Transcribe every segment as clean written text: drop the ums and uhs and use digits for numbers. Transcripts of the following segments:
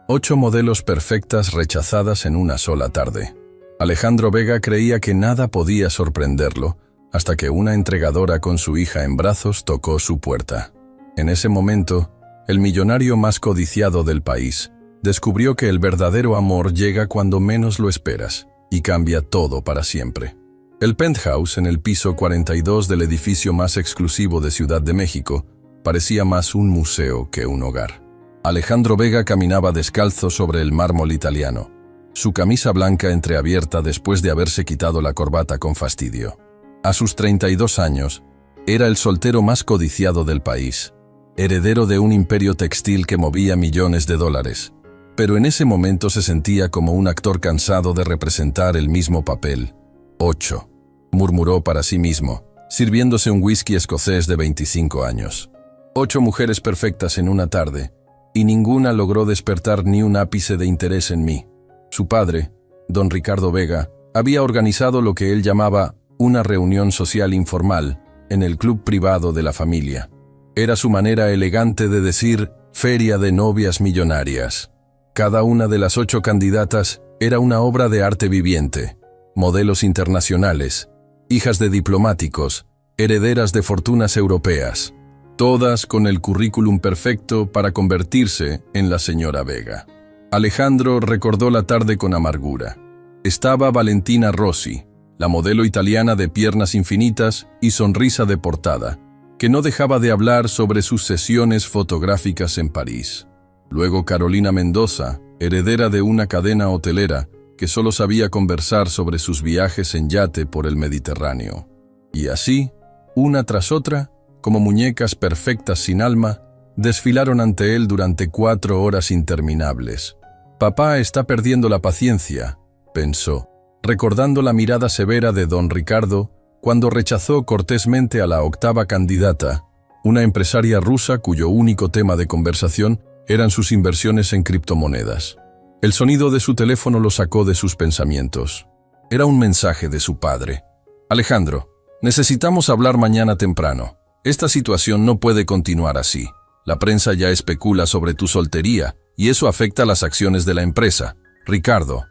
8 modelos perfectas rechazadas en una sola tarde. Alejandro Vega creía que nada podía sorprenderlo, hasta que una entregadora con su hija en brazos tocó su puerta. En ese momento, el millonario más codiciado del país descubrió que el verdadero amor llega cuando menos lo esperas y cambia todo para siempre. El penthouse en el piso 42 del edificio más exclusivo de Ciudad de México parecía más un museo que un hogar. Alejandro Vega caminaba descalzo sobre el mármol italiano, su camisa blanca entreabierta después de haberse quitado la corbata con fastidio. A sus 32 años, era el soltero más codiciado del país, heredero de un imperio textil que movía millones de dólares. Pero en ese momento se sentía como un actor cansado de representar el mismo papel. 8, murmuró para sí mismo, sirviéndose un whisky escocés de 25 años. 8 mujeres perfectas en una tarde, y ninguna logró despertar ni un ápice de interés en mí. Su padre, don Ricardo Vega, había organizado lo que él llamaba una reunión social informal en el club privado de la familia. Era su manera elegante de decir feria de novias millonarias. Cada una de las 8 candidatas era una obra de arte viviente, modelos internacionales, hijas de diplomáticos, herederas de fortunas europeas, todas con el currículum perfecto para convertirse en la señora Vega. Alejandro recordó la tarde con amargura. Estaba Valentina Rossi, la modelo italiana de piernas infinitas y sonrisa de portada, que no dejaba de hablar sobre sus sesiones fotográficas en París. Luego Carolina Mendoza, heredera de una cadena hotelera que solo sabía conversar sobre sus viajes en yate por el Mediterráneo. Y así, una tras otra, como muñecas perfectas sin alma, desfilaron ante él durante 4 horas interminables. «Papá está perdiendo la paciencia», pensó, recordando la mirada severa de don Ricardo cuando rechazó cortésmente a la 8ª candidata, una empresaria rusa cuyo único tema de conversación eran sus inversiones en criptomonedas. El sonido de su teléfono lo sacó de sus pensamientos. Era un mensaje de su padre. «Alejandro, necesitamos hablar mañana temprano. Esta situación no puede continuar así. La prensa ya especula sobre tu soltería y eso afecta las acciones de la empresa. Ricardo».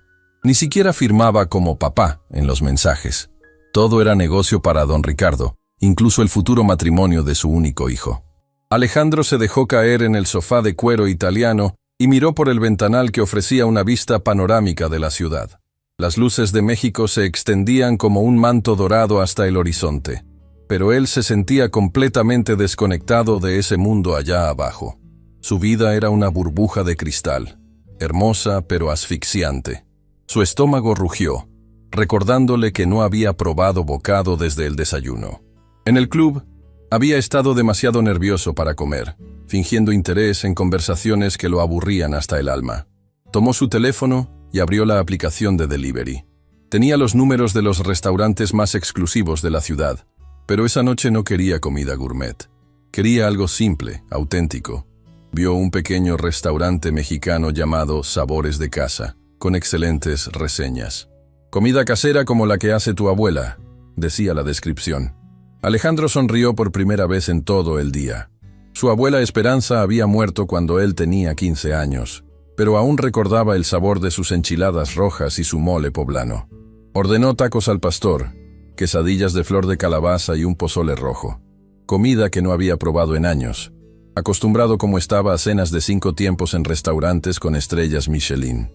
Ni siquiera firmaba como papá en los mensajes. Todo era negocio para don Ricardo, incluso el futuro matrimonio de su único hijo. Alejandro se dejó caer en el sofá de cuero italiano y miró por el ventanal que ofrecía una vista panorámica de la ciudad. Las luces de México se extendían como un manto dorado hasta el horizonte, pero él se sentía completamente desconectado de ese mundo allá abajo. Su vida era una burbuja de cristal, hermosa pero asfixiante. Su estómago rugió, recordándole que no había probado bocado desde el desayuno. En el club, había estado demasiado nervioso para comer, fingiendo interés en conversaciones que lo aburrían hasta el alma. Tomó su teléfono y abrió la aplicación de delivery. Tenía los números de los restaurantes más exclusivos de la ciudad, pero esa noche no quería comida gourmet. Quería algo simple, auténtico. Vio un pequeño restaurante mexicano llamado Sabores de Casa, con excelentes reseñas. «Comida casera como la que hace tu abuela», decía la descripción. Alejandro sonrió por primera vez en todo el día. Su abuela Esperanza había muerto cuando él tenía 15 años, pero aún recordaba el sabor de sus enchiladas rojas y su mole poblano. Ordenó tacos al pastor, quesadillas de flor de calabaza y un pozole rojo. Comida que no había probado en años, acostumbrado como estaba a cenas de 5 tiempos en restaurantes con estrellas Michelin.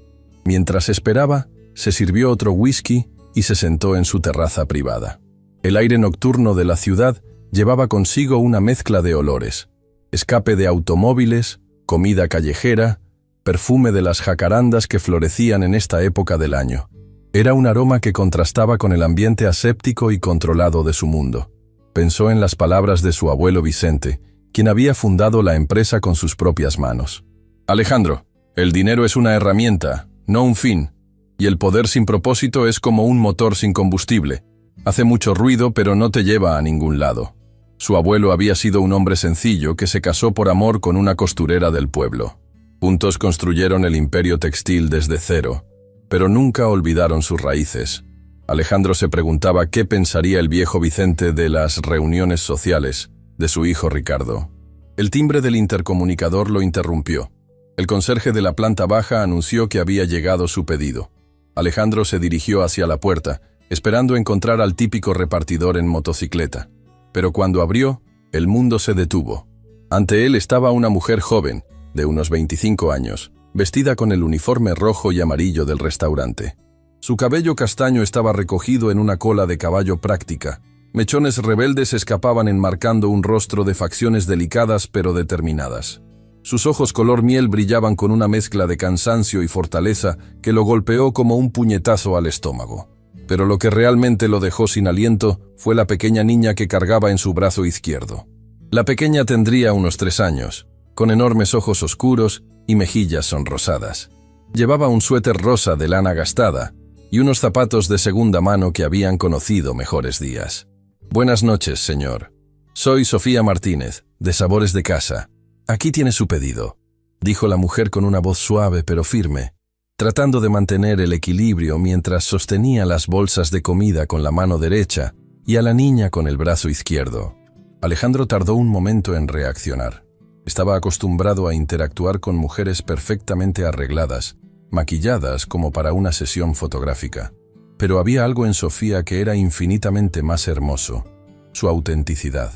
Mientras esperaba, se sirvió otro whisky y se sentó en su terraza privada. El aire nocturno de la ciudad llevaba consigo una mezcla de olores: escape de automóviles, comida callejera, perfume de las jacarandas que florecían en esta época del año. Era un aroma que contrastaba con el ambiente aséptico y controlado de su mundo. Pensó en las palabras de su abuelo Vicente, quien había fundado la empresa con sus propias manos. «Alejandro, el dinero es una herramienta, no un fin, y el poder sin propósito es como un motor sin combustible. Hace mucho ruido, pero no te lleva a ningún lado». Su abuelo había sido un hombre sencillo que se casó por amor con una costurera del pueblo. Juntos construyeron el imperio textil desde cero, pero nunca olvidaron sus raíces. Alejandro se preguntaba qué pensaría el viejo Vicente de las reuniones sociales de su hijo Ricardo. El timbre del intercomunicador lo interrumpió. El conserje de la planta baja anunció que había llegado su pedido. Alejandro se dirigió hacia la puerta, esperando encontrar al típico repartidor en motocicleta. Pero cuando abrió, el mundo se detuvo. Ante él estaba una mujer joven, de unos 25 años, vestida con el uniforme rojo y amarillo del restaurante. Su cabello castaño estaba recogido en una cola de caballo práctica. Mechones rebeldes escapaban enmarcando un rostro de facciones delicadas pero determinadas. Sus ojos color miel brillaban con una mezcla de cansancio y fortaleza que lo golpeó como un puñetazo al estómago. Pero lo que realmente lo dejó sin aliento fue la pequeña niña que cargaba en su brazo izquierdo. La pequeña tendría unos 3 años, con enormes ojos oscuros y mejillas sonrosadas. Llevaba un suéter rosa de lana gastada y unos zapatos de segunda mano que habían conocido mejores días. «Buenas noches, señor. Soy Sofía Martínez, de Sabores de Casa. Aquí tiene su pedido», dijo la mujer con una voz suave pero firme, tratando de mantener el equilibrio mientras sostenía las bolsas de comida con la mano derecha y a la niña con el brazo izquierdo. Alejandro tardó un momento en reaccionar. Estaba acostumbrado a interactuar con mujeres perfectamente arregladas, maquilladas como para una sesión fotográfica. Pero había algo en Sofía que era infinitamente más hermoso. Su autenticidad.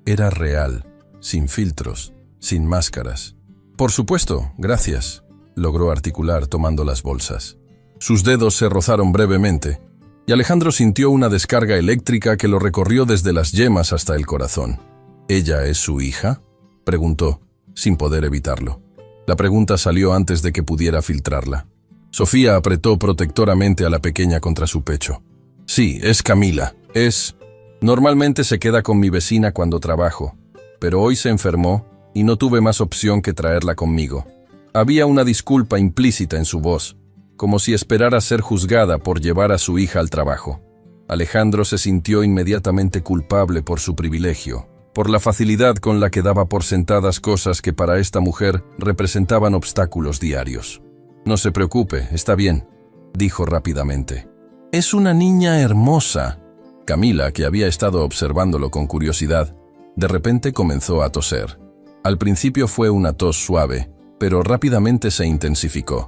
Era real, sin filtros, sin máscaras. «Por supuesto, gracias», logró articular tomando las bolsas. Sus dedos se rozaron brevemente, y Alejandro sintió una descarga eléctrica que lo recorrió desde las yemas hasta el corazón. «¿Ella es su hija?», preguntó, sin poder evitarlo. La pregunta salió antes de que pudiera filtrarla. Sofía apretó protectoramente a la pequeña contra su pecho. «Sí, es Camila. Normalmente se queda con mi vecina cuando trabajo, pero hoy se enfermó y no tuve más opción que traerla conmigo». Había una disculpa implícita en su voz, como si esperara ser juzgada por llevar a su hija al trabajo. Alejandro se sintió inmediatamente culpable por su privilegio, por la facilidad con la que daba por sentadas cosas que para esta mujer representaban obstáculos diarios. «No se preocupe, está bien», dijo rápidamente. «Es una niña hermosa». Camila, que había estado observándolo con curiosidad, de repente comenzó a toser. Al principio fue una tos suave, pero rápidamente se intensificó.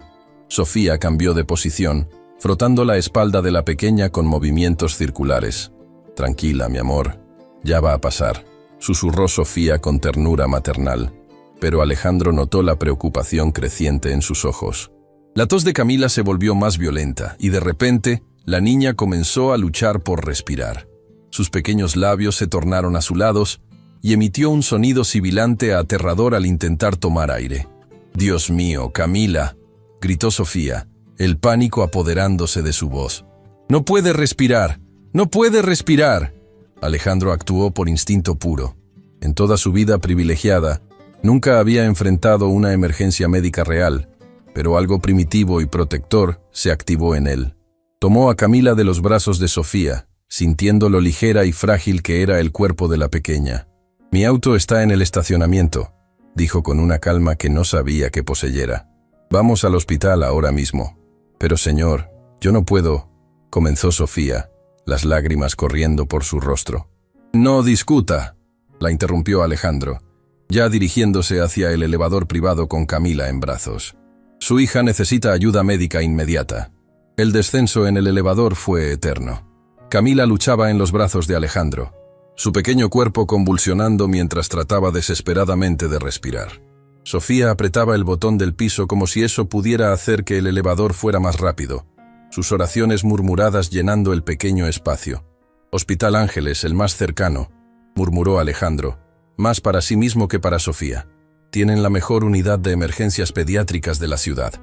Sofía cambió de posición, frotando la espalda de la pequeña con movimientos circulares. «Tranquila, mi amor, ya va a pasar», susurró Sofía con ternura maternal, pero Alejandro notó la preocupación creciente en sus ojos. La tos de Camila se volvió más violenta y de repente la niña comenzó a luchar por respirar. Sus pequeños labios se tornaron azulados y emitió un sonido sibilante aterrador al intentar tomar aire. «Dios mío, Camila», gritó Sofía, el pánico apoderándose de su voz. «No puede respirar, no puede respirar». Alejandro actuó por instinto puro. En toda su vida privilegiada, nunca había enfrentado una emergencia médica real, pero algo primitivo y protector se activó en él. Tomó a Camila de los brazos de Sofía, sintiendo lo ligera y frágil que era el cuerpo de la pequeña. «Mi auto está en el estacionamiento», dijo con una calma que no sabía que poseyera. «Vamos al hospital ahora mismo». «Pero señor, yo no puedo», comenzó Sofía, las lágrimas corriendo por su rostro. «No discuta», la interrumpió Alejandro, ya dirigiéndose hacia el elevador privado con Camila en brazos. «Su hija necesita ayuda médica inmediata». El descenso en el elevador fue eterno. Camila luchaba en los brazos de Alejandro, su pequeño cuerpo convulsionando mientras trataba desesperadamente de respirar. Sofía apretaba el botón del piso como si eso pudiera hacer que el elevador fuera más rápido, sus oraciones murmuradas llenando el pequeño espacio. «Hospital Ángeles, el más cercano», murmuró Alejandro, más para sí mismo que para Sofía. «Tienen la mejor unidad de emergencias pediátricas de la ciudad».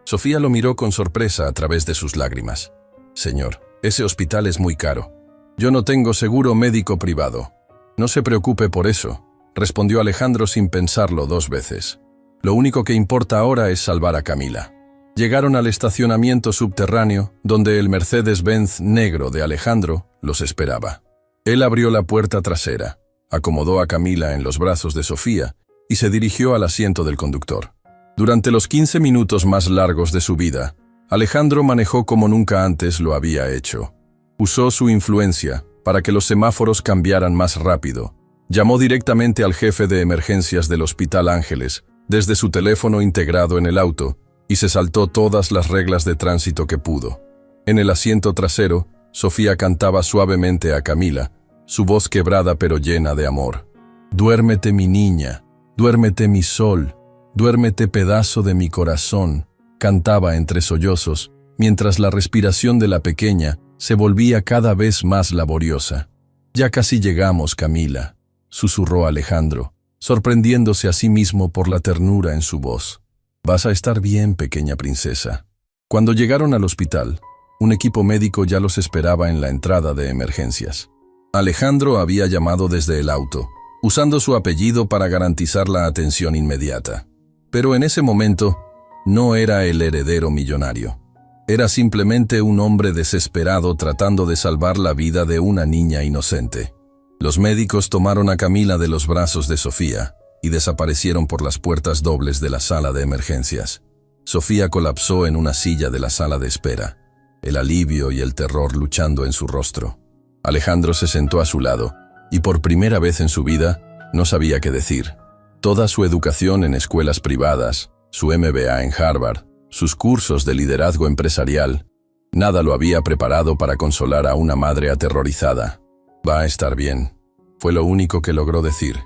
Sofía lo miró con sorpresa a través de sus lágrimas. «Señor, ese hospital es muy caro. Yo no tengo seguro médico privado». «No se preocupe por eso», respondió Alejandro sin pensarlo 2 veces. «Lo único que importa ahora es salvar a Camila». Llegaron al estacionamiento subterráneo, donde el Mercedes-Benz negro de Alejandro los esperaba. Él abrió la puerta trasera, acomodó a Camila en los brazos de Sofía y se dirigió al asiento del conductor. Durante los 15 minutos más largos de su vida, Alejandro manejó como nunca antes lo había hecho. Usó su influencia para que los semáforos cambiaran más rápido. Llamó directamente al jefe de emergencias del Hospital Ángeles desde su teléfono integrado en el auto, y se saltó todas las reglas de tránsito que pudo. En el asiento trasero, Sofía cantaba suavemente a Camila, su voz quebrada pero llena de amor. «Duérmete, mi niña, duérmete, mi sol, duérmete, pedazo de mi corazón», cantaba entre sollozos, mientras la respiración de la pequeña se volvía cada vez más laboriosa. «Ya casi llegamos, Camila», susurró Alejandro, sorprendiéndose a sí mismo por la ternura en su voz. «Vas a estar bien, pequeña princesa». Cuando llegaron al hospital, un equipo médico ya los esperaba en la entrada de emergencias. Alejandro había llamado desde el auto, usando su apellido para garantizar la atención inmediata. Pero en ese momento, no era el heredero millonario. Era simplemente un hombre desesperado tratando de salvar la vida de una niña inocente. Los médicos tomaron a Camila de los brazos de Sofía y desaparecieron por las puertas dobles de la sala de emergencias. Sofía colapsó en una silla de la sala de espera, el alivio y el terror luchando en su rostro. Alejandro se sentó a su lado y por primera vez en su vida no sabía qué decir. Toda su educación en escuelas privadas, su MBA en Harvard, sus cursos de liderazgo empresarial, nada lo había preparado para consolar a una madre aterrorizada. «Va a estar bien», fue lo único que logró decir,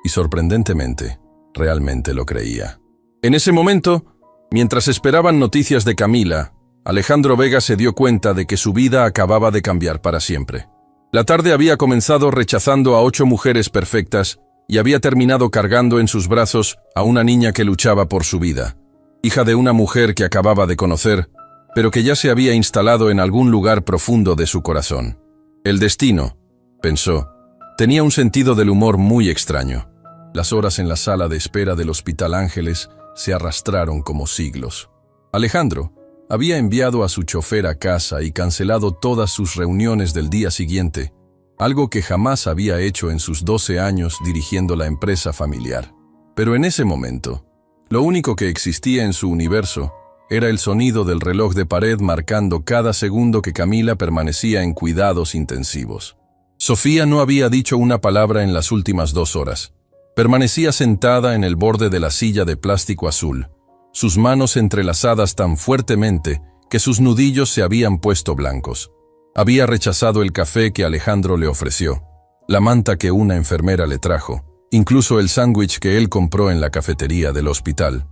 y sorprendentemente, realmente lo creía. En ese momento, mientras esperaban noticias de Camila, Alejandro Vega se dio cuenta de que su vida acababa de cambiar para siempre. La tarde había comenzado rechazando a 8 mujeres perfectas y había terminado cargando en sus brazos a una niña que luchaba por su vida, hija de una mujer que acababa de conocer, pero que ya se había instalado en algún lugar profundo de su corazón. El destino, pensó, tenía un sentido del humor muy extraño. Las horas en la sala de espera del Hospital Ángeles se arrastraron como siglos. Alejandro había enviado a su chofer a casa y cancelado todas sus reuniones del día siguiente, algo que jamás había hecho en sus 12 años dirigiendo la empresa familiar. Pero en ese momento, lo único que existía en su universo era el sonido del reloj de pared marcando cada segundo que Camila permanecía en cuidados intensivos. Sofía no había dicho una palabra en las últimas 2 horas. Permanecía sentada en el borde de la silla de plástico azul, sus manos entrelazadas tan fuertemente que sus nudillos se habían puesto blancos. Había rechazado el café que Alejandro le ofreció, la manta que una enfermera le trajo, incluso el sándwich que él compró en la cafetería del hospital.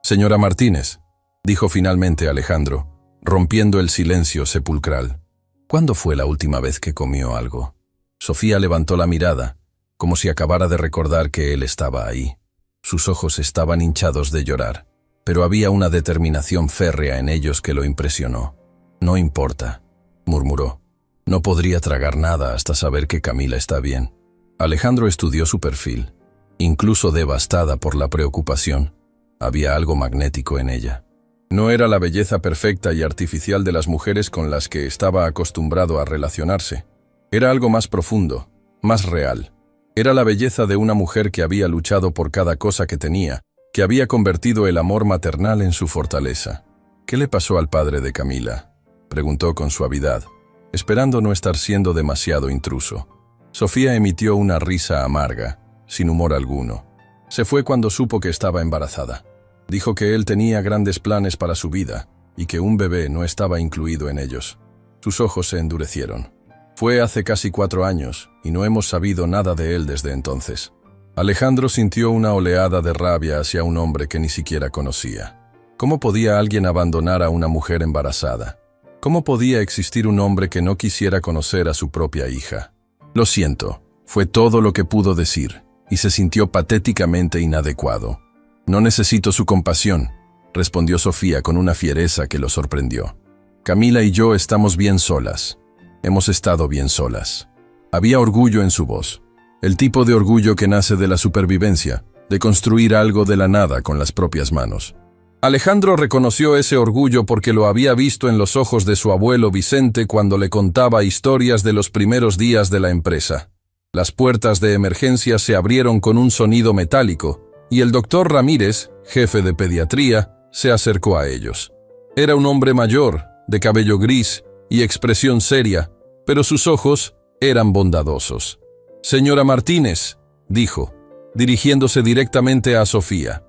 «Señora Martínez», dijo finalmente Alejandro, rompiendo el silencio sepulcral. «¿Cuándo fue la última vez que comió algo?» Sofía levantó la mirada, como si acabara de recordar que él estaba ahí. Sus ojos estaban hinchados de llorar, pero había una determinación férrea en ellos que lo impresionó. «No importa», murmuró. «No podría tragar nada hasta saber que Camila está bien». Alejandro estudió su perfil. Incluso devastada por la preocupación, había algo magnético en ella. No era la belleza perfecta y artificial de las mujeres con las que estaba acostumbrado a relacionarse. Era algo más profundo, más real. Era la belleza de una mujer que había luchado por cada cosa que tenía, que había convertido el amor maternal en su fortaleza. «¿Qué le pasó al padre de Camila?», preguntó con suavidad, esperando no estar siendo demasiado intruso. Sofía emitió una risa amarga, sin humor alguno. Se fue cuando supo que estaba embarazada. Dijo que él tenía grandes planes para su vida y que un bebé no estaba incluido en ellos. Sus ojos se endurecieron. Fue hace casi 4 años y no hemos sabido nada de él desde entonces. Alejandro sintió una oleada de rabia hacia un hombre que ni siquiera conocía. ¿Cómo podía alguien abandonar a una mujer embarazada? ¿Cómo podía existir un hombre que no quisiera conocer a su propia hija? «Lo siento», fue todo lo que pudo decir, y se sintió patéticamente inadecuado. «No necesito su compasión», respondió Sofía con una fiereza que lo sorprendió. «Camila y yo estamos bien solas. Hemos estado bien solas». Había orgullo en su voz, el tipo de orgullo que nace de la supervivencia, de construir algo de la nada con las propias manos. Alejandro reconoció ese orgullo porque lo había visto en los ojos de su abuelo Vicente cuando le contaba historias de los primeros días de la empresa. Las puertas de emergencia se abrieron con un sonido metálico, y el doctor Ramírez, jefe de pediatría, se acercó a ellos. Era un hombre mayor, de cabello gris y expresión seria, pero sus ojos eran bondadosos. «Señora Martínez», dijo, dirigiéndose directamente a Sofía.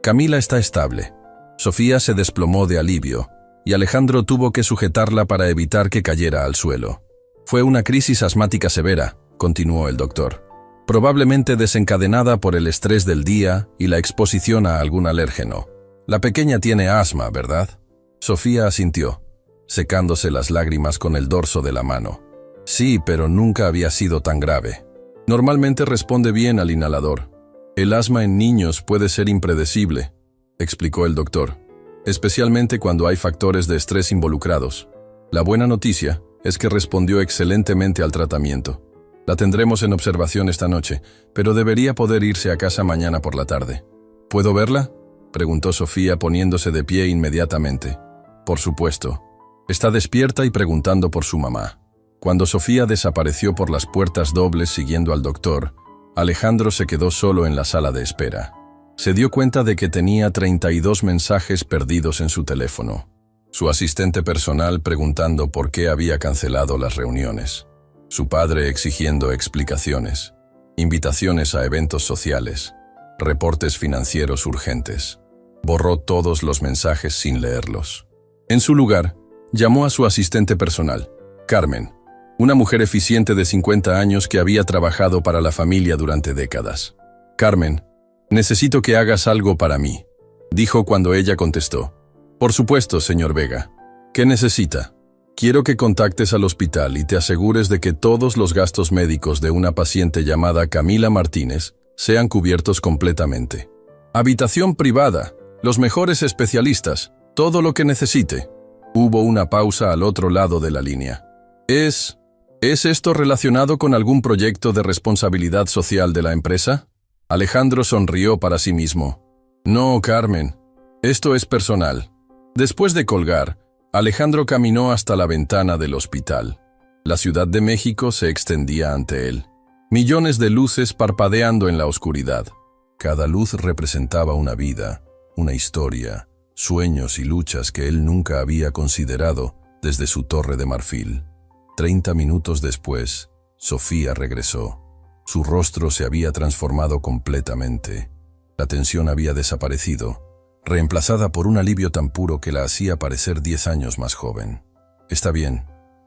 Camila está estable. Sofía se desplomó de alivio, y Alejandro tuvo que sujetarla para evitar que cayera al suelo. Fue una crisis asmática severa, continuó el doctor, probablemente desencadenada por el estrés del día y la exposición a algún alérgeno. La pequeña tiene asma, ¿verdad? Sofía asintió, secándose las lágrimas con el dorso de la mano. Sí, pero nunca había sido tan grave. Normalmente responde bien al inhalador. El asma en niños puede ser impredecible, explicó el doctor, especialmente cuando hay factores de estrés involucrados. La buena noticia es que respondió excelentemente al tratamiento. La tendremos en observación esta noche, pero debería poder irse a casa mañana por la tarde. ¿Puedo verla?, preguntó Sofía poniéndose de pie inmediatamente. Por supuesto. Está despierta y preguntando por su mamá. Cuando Sofía desapareció por las puertas dobles siguiendo al doctor, Alejandro se quedó solo en la sala de espera. Se dio cuenta de que tenía 32 mensajes perdidos en su teléfono. Su asistente personal preguntando por qué había cancelado las reuniones. Su padre exigiendo explicaciones. Invitaciones a eventos sociales. Reportes financieros urgentes. Borró todos los mensajes sin leerlos. En su lugar, llamó a su asistente personal, Carmen, una mujer eficiente de 50 años que había trabajado para la familia durante décadas. Carmen, necesito que hagas algo para mí, dijo cuando ella contestó. Por supuesto, señor Vega. ¿Qué necesita? Quiero que contactes al hospital y te asegures de que todos los gastos médicos de una paciente llamada Camila Martínez sean cubiertos completamente. Habitación privada, los mejores especialistas, todo lo que necesite. Hubo una pausa al otro lado de la línea. ¿Es esto relacionado con algún proyecto de responsabilidad social de la empresa? Alejandro sonrió para sí mismo. No, Carmen. Esto es personal. Después de colgar, Alejandro caminó hasta la ventana del hospital. La Ciudad de México se extendía ante él. Millones de luces parpadeando en la oscuridad. Cada luz representaba una vida, una historia, sueños y luchas que él nunca había considerado desde su torre de marfil. 30 minutos después, Sofía regresó. Su rostro se había transformado completamente. La tensión había desaparecido, reemplazada por un alivio tan puro que la hacía parecer 10 años más joven. Está bien,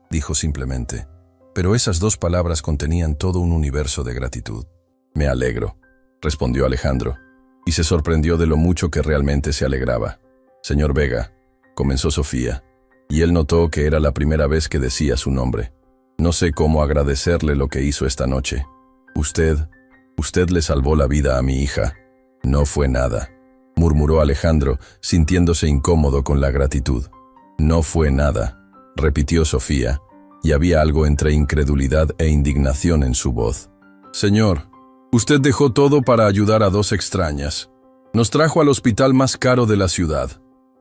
dijo simplemente, pero esas 2 palabras contenían todo un universo de gratitud. Me alegro, respondió Alejandro, y se sorprendió de lo mucho que realmente se alegraba. Señor Vega, comenzó Sofía, y él notó que era la primera vez que decía su nombre. No sé cómo agradecerle lo que hizo esta noche. Usted le salvó la vida a mi hija. No fue nada, murmuró Alejandro, sintiéndose incómodo con la gratitud. No fue nada, repitió Sofía, y había algo entre incredulidad e indignación en su voz. Señor, usted dejó todo para ayudar a 2 extrañas. Nos trajo al hospital más caro de la ciudad.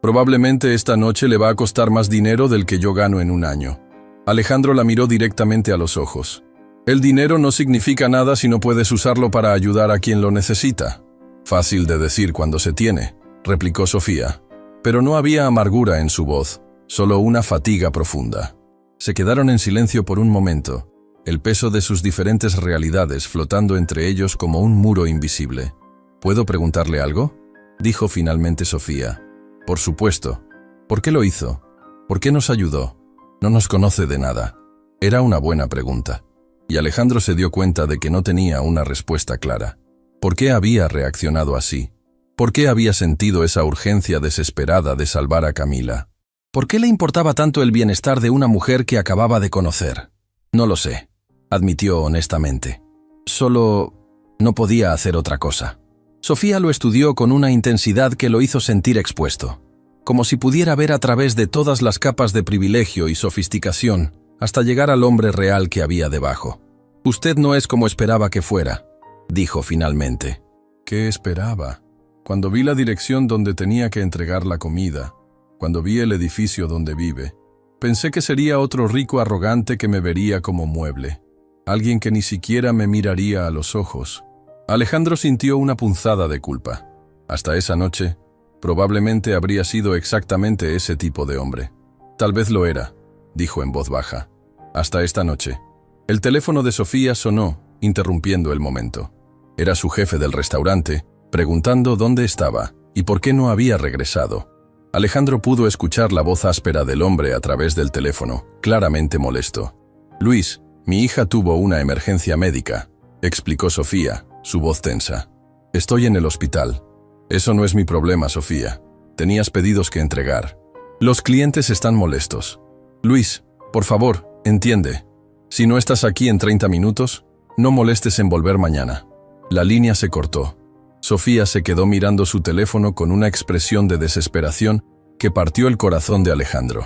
Probablemente esta noche le va a costar más dinero del que yo gano en un año. Alejandro la miró directamente a los ojos. El dinero no significa nada si no puedes usarlo para ayudar a quien lo necesita. Fácil de decir cuando se tiene, replicó Sofía. Pero no había amargura en su voz, solo una fatiga profunda. Se quedaron en silencio por un momento, el peso de sus diferentes realidades flotando entre ellos como un muro invisible. ¿Puedo preguntarle algo?, dijo finalmente Sofía. Por supuesto. ¿Por qué lo hizo? ¿Por qué nos ayudó? No nos conoce de nada. Era una buena pregunta. Y Alejandro se dio cuenta de que no tenía una respuesta clara. ¿Por qué había reaccionado así? ¿Por qué había sentido esa urgencia desesperada de salvar a Camila? ¿Por qué le importaba tanto el bienestar de una mujer que acababa de conocer? No lo sé, admitió honestamente. Solo no podía hacer otra cosa. Sofía lo estudió con una intensidad que lo hizo sentir expuesto, como si pudiera ver a través de todas las capas de privilegio y sofisticación hasta llegar al hombre real que había debajo. Usted no es como esperaba que fuera, dijo finalmente. ¿Qué esperaba? Cuando vi la dirección donde tenía que entregar la comida, cuando vi el edificio donde vive, pensé que sería otro rico arrogante que me vería como mueble, alguien que ni siquiera me miraría a los ojos. Alejandro sintió una punzada de culpa. Hasta esa noche, probablemente habría sido exactamente ese tipo de hombre. Tal vez lo era, dijo en voz baja. Hasta esta noche. El teléfono de Sofía sonó, interrumpiendo el momento. Era su jefe del restaurante, preguntando dónde estaba ¿Y por qué no había regresado? Alejandro pudo escuchar la voz áspera del hombre a través del teléfono, claramente molesto. «Luis, mi hija tuvo una emergencia médica», explicó Sofía, su voz tensa. «Estoy en el hospital». «Eso no es mi problema, Sofía. Tenías pedidos que entregar. Los clientes están molestos. Luis, por favor, entiende. Si no estás aquí en 30 minutos, no molestes en volver mañana». La línea se cortó. Sofía se quedó mirando su teléfono con una expresión de desesperación que partió el corazón de Alejandro.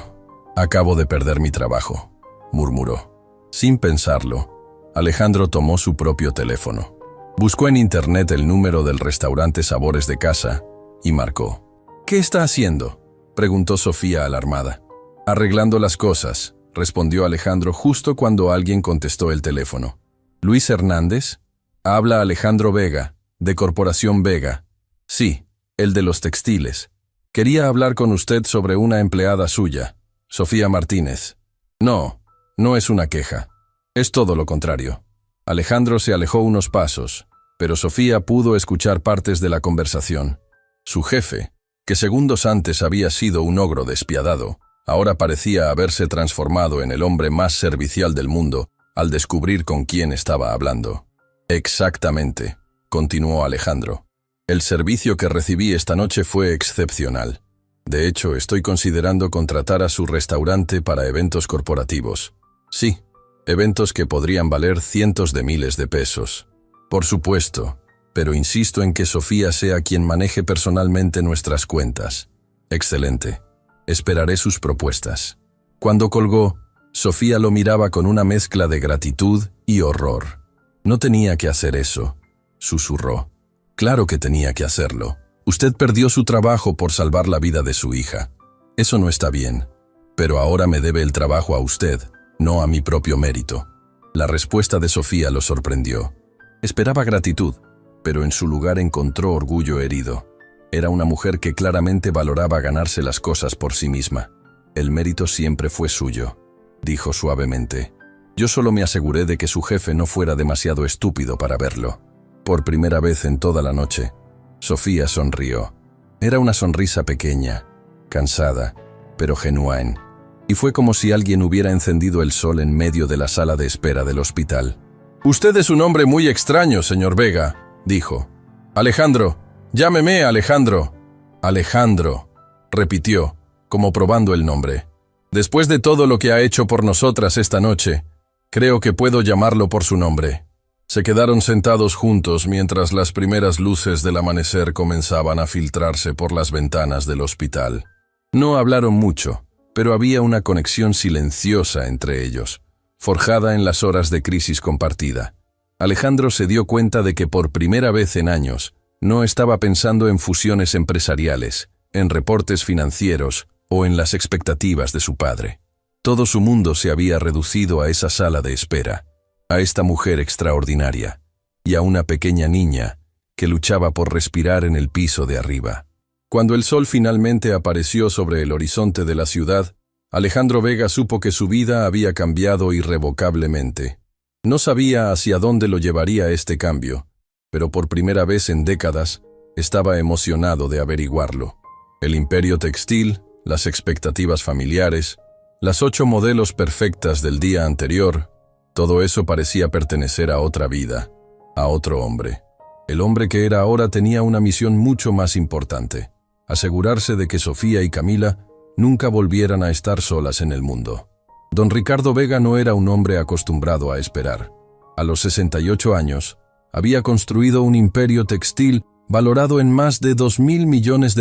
«Acabo de perder mi trabajo», murmuró. Sin pensarlo, Alejandro tomó su propio teléfono. Buscó en internet el número del restaurante Sabores de Casa y marcó. «¿Qué está haciendo?», preguntó Sofía alarmada. «Arreglando las cosas», respondió Alejandro justo cuando alguien contestó el teléfono. «¿Luis Hernández?». «Habla Alejandro Vega, de Corporación Vega». «Sí, el de los textiles. Quería hablar con usted sobre una empleada suya, Sofía Martínez». «No, no es una queja. Es todo lo contrario». Alejandro se alejó unos pasos, pero Sofía pudo escuchar partes de la conversación. Su jefe, que segundos antes había sido un ogro despiadado, ahora parecía haberse transformado en el hombre más servicial del mundo al descubrir con quién estaba hablando. «Exactamente», continuó Alejandro. «El servicio que recibí esta noche fue excepcional. De hecho, estoy considerando contratar a su restaurante para eventos corporativos. Sí, eventos que podrían valer cientos de miles de pesos. Por supuesto, pero insisto en que Sofía sea quien maneje personalmente nuestras cuentas». «Excelente. Esperaré sus propuestas». Cuando colgó, Sofía lo miraba con una mezcla de gratitud y horror. «No tenía que hacer eso», susurró. «Claro que tenía que hacerlo. Usted perdió su trabajo por salvar la vida de su hija. Eso no está bien. Pero ahora me debe el trabajo a usted, no a mi propio mérito». La respuesta de Sofía lo sorprendió. Esperaba gratitud, pero en su lugar encontró orgullo herido. Era una mujer que claramente valoraba ganarse las cosas por sí misma. «El mérito siempre fue suyo», dijo suavemente. «Yo solo me aseguré de que su jefe no fuera demasiado estúpido para verlo». Por primera vez en toda la noche, Sofía sonrió. Era una sonrisa pequeña, cansada, pero genuina, y fue como si alguien hubiera encendido el sol en medio de la sala de espera del hospital. «Usted es un hombre muy extraño, señor Vega», dijo. «Alejandro, llámeme Alejandro». «Alejandro», repitió, como probando el nombre. «Después de todo lo que ha hecho por nosotras esta noche, creo que puedo llamarlo por su nombre». Se quedaron sentados juntos mientras las primeras luces del amanecer comenzaban a filtrarse por las ventanas del hospital. No hablaron mucho, pero había una conexión silenciosa entre ellos, forjada en las horas de crisis compartida. Alejandro se dio cuenta de que por primera vez en años no estaba pensando en fusiones empresariales, en reportes financieros o en las expectativas de su padre. Todo su mundo se había reducido a esa sala de espera, a esta mujer extraordinaria y a una pequeña niña que luchaba por respirar en el piso de arriba. Cuando el sol finalmente apareció sobre el horizonte de la ciudad, Alejandro Vega supo que su vida había cambiado irrevocablemente. No sabía hacia dónde lo llevaría este cambio, pero por primera vez en décadas estaba emocionado de averiguarlo. El imperio textil, las expectativas familiares, las 8 modelos perfectas del día anterior, todo eso parecía pertenecer a otra vida, a otro hombre. El hombre que era ahora tenía una misión mucho más importante: asegurarse de que Sofía y Camila nunca volvieran a estar solas en el mundo. Don Ricardo Vega no era un hombre acostumbrado a esperar. A los 68 años, había construido un imperio textil valorado en más de $2.000 millones.